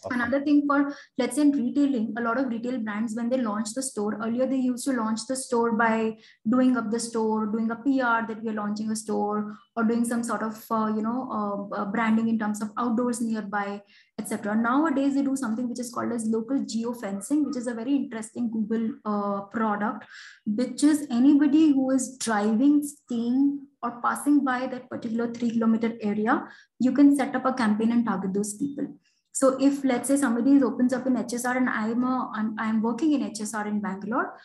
Awesome. Another thing for, let's say in retailing, a lot of retail brands, when they launch the store, earlier they used to launch the store by doing up the store, doing a PR that we are launching a store, or doing some sort of branding in terms of outdoors nearby, etc. Nowadays they do something which is called as local geofencing, which is a very interesting Google product, which is anybody who is driving, staying, or passing by that particular 3-kilometer area, you can set up a campaign and target those people. So if, let's say, somebody opens up in HSR and I'm working in HSR in Bangalore,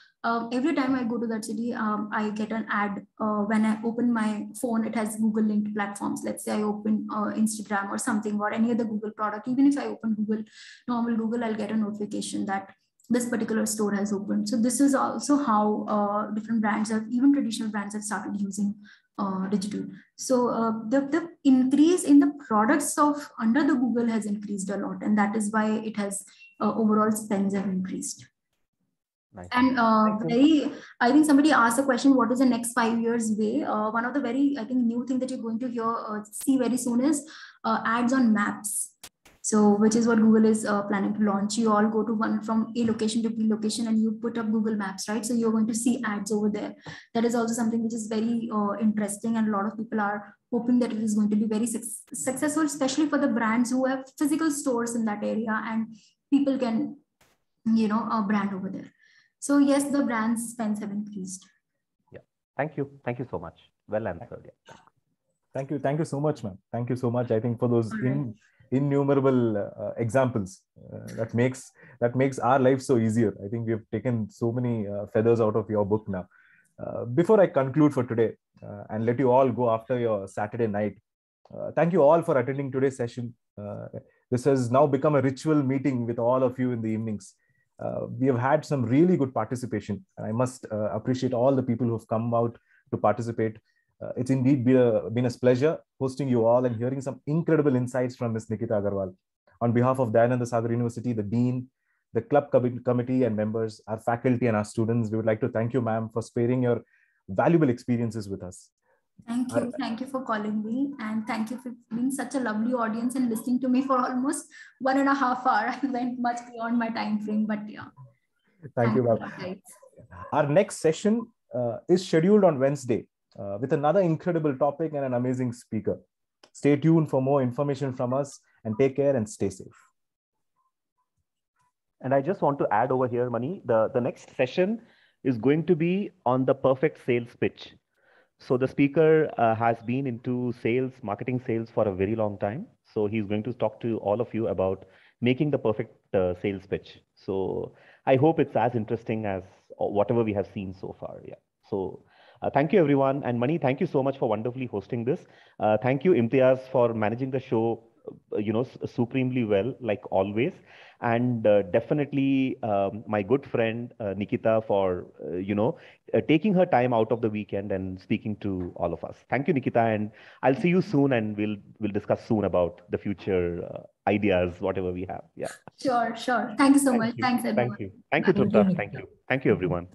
every time I go to that city, I get an ad. When I open my phone, it has Google linked platforms. Let's say I open Instagram or something, or any other Google product. Even if I open Google, normal Google, I'll get a notification that this particular store has opened. So this is also how different brands have, even traditional brands, have started using digital. So the increase in the products of under the Google has increased a lot, and that is why it has overall spends have increased. Nice. And I think somebody asked a question, what is the next 5 years way? One of the very, I think, new thing that you're going to see very soon is ads on maps. So, which is what Google is planning to launch. You all go to one from A location to B location and you put up Google Maps, right? So you're going to see ads over there. That is also something which is very interesting, and a lot of people are hoping that it is going to be very successful, especially for the brands who have physical stores in that area and people can, brand over there. So yes, the brand's spends have increased. Yeah, thank you. Thank you so much. Well answered. Yeah. Thank you. Thank you so much, ma'am. Thank you so much. I think for those innumerable examples that makes our life so easier. I think we have taken so many feathers out of your book now. Before I conclude for today and let you all go after your Saturday night, thank you all for attending today's session. This has now become a ritual meeting with all of you in the evenings. We have had some really good participation, and I must appreciate all the people who have come out to participate. It's indeed been a pleasure hosting you all and hearing some incredible insights from Ms. Nikita Agarwal. On behalf of Dayananda Sagar University, the Dean, the club committee and members, our faculty and our students, we would like to thank you, ma'am, for sparing your valuable experiences with us. Thank you. Thank you for calling me, and thank you for being such a lovely audience and listening to me for almost 1.5 hours. I went much beyond my time frame, but yeah. Thank you, ma'am. Our next session is scheduled on Wednesday with another incredible topic and an amazing speaker. Stay tuned for more information from us, and take care and stay safe. And I just want to add over here, Mani, the next session is going to be on the perfect sales pitch. So the speaker has been into marketing sales for a very long time. So he's going to talk to all of you about making the perfect sales pitch. So I hope it's as interesting as whatever we have seen so far. Yeah. So thank you, everyone. And Mani, thank you so much for wonderfully hosting this. Thank you, Imtiaz, for managing the show, supremely well, like always. And definitely my good friend, Nikita, for, taking her time out of the weekend and speaking to all of us. Thank you, Nikita. And I'll see you soon, and we'll discuss soon about the future ideas, whatever we have. Yeah. Sure. Thank you so much. Thanks, everyone. Thank you, Tripta. Thank you, everyone.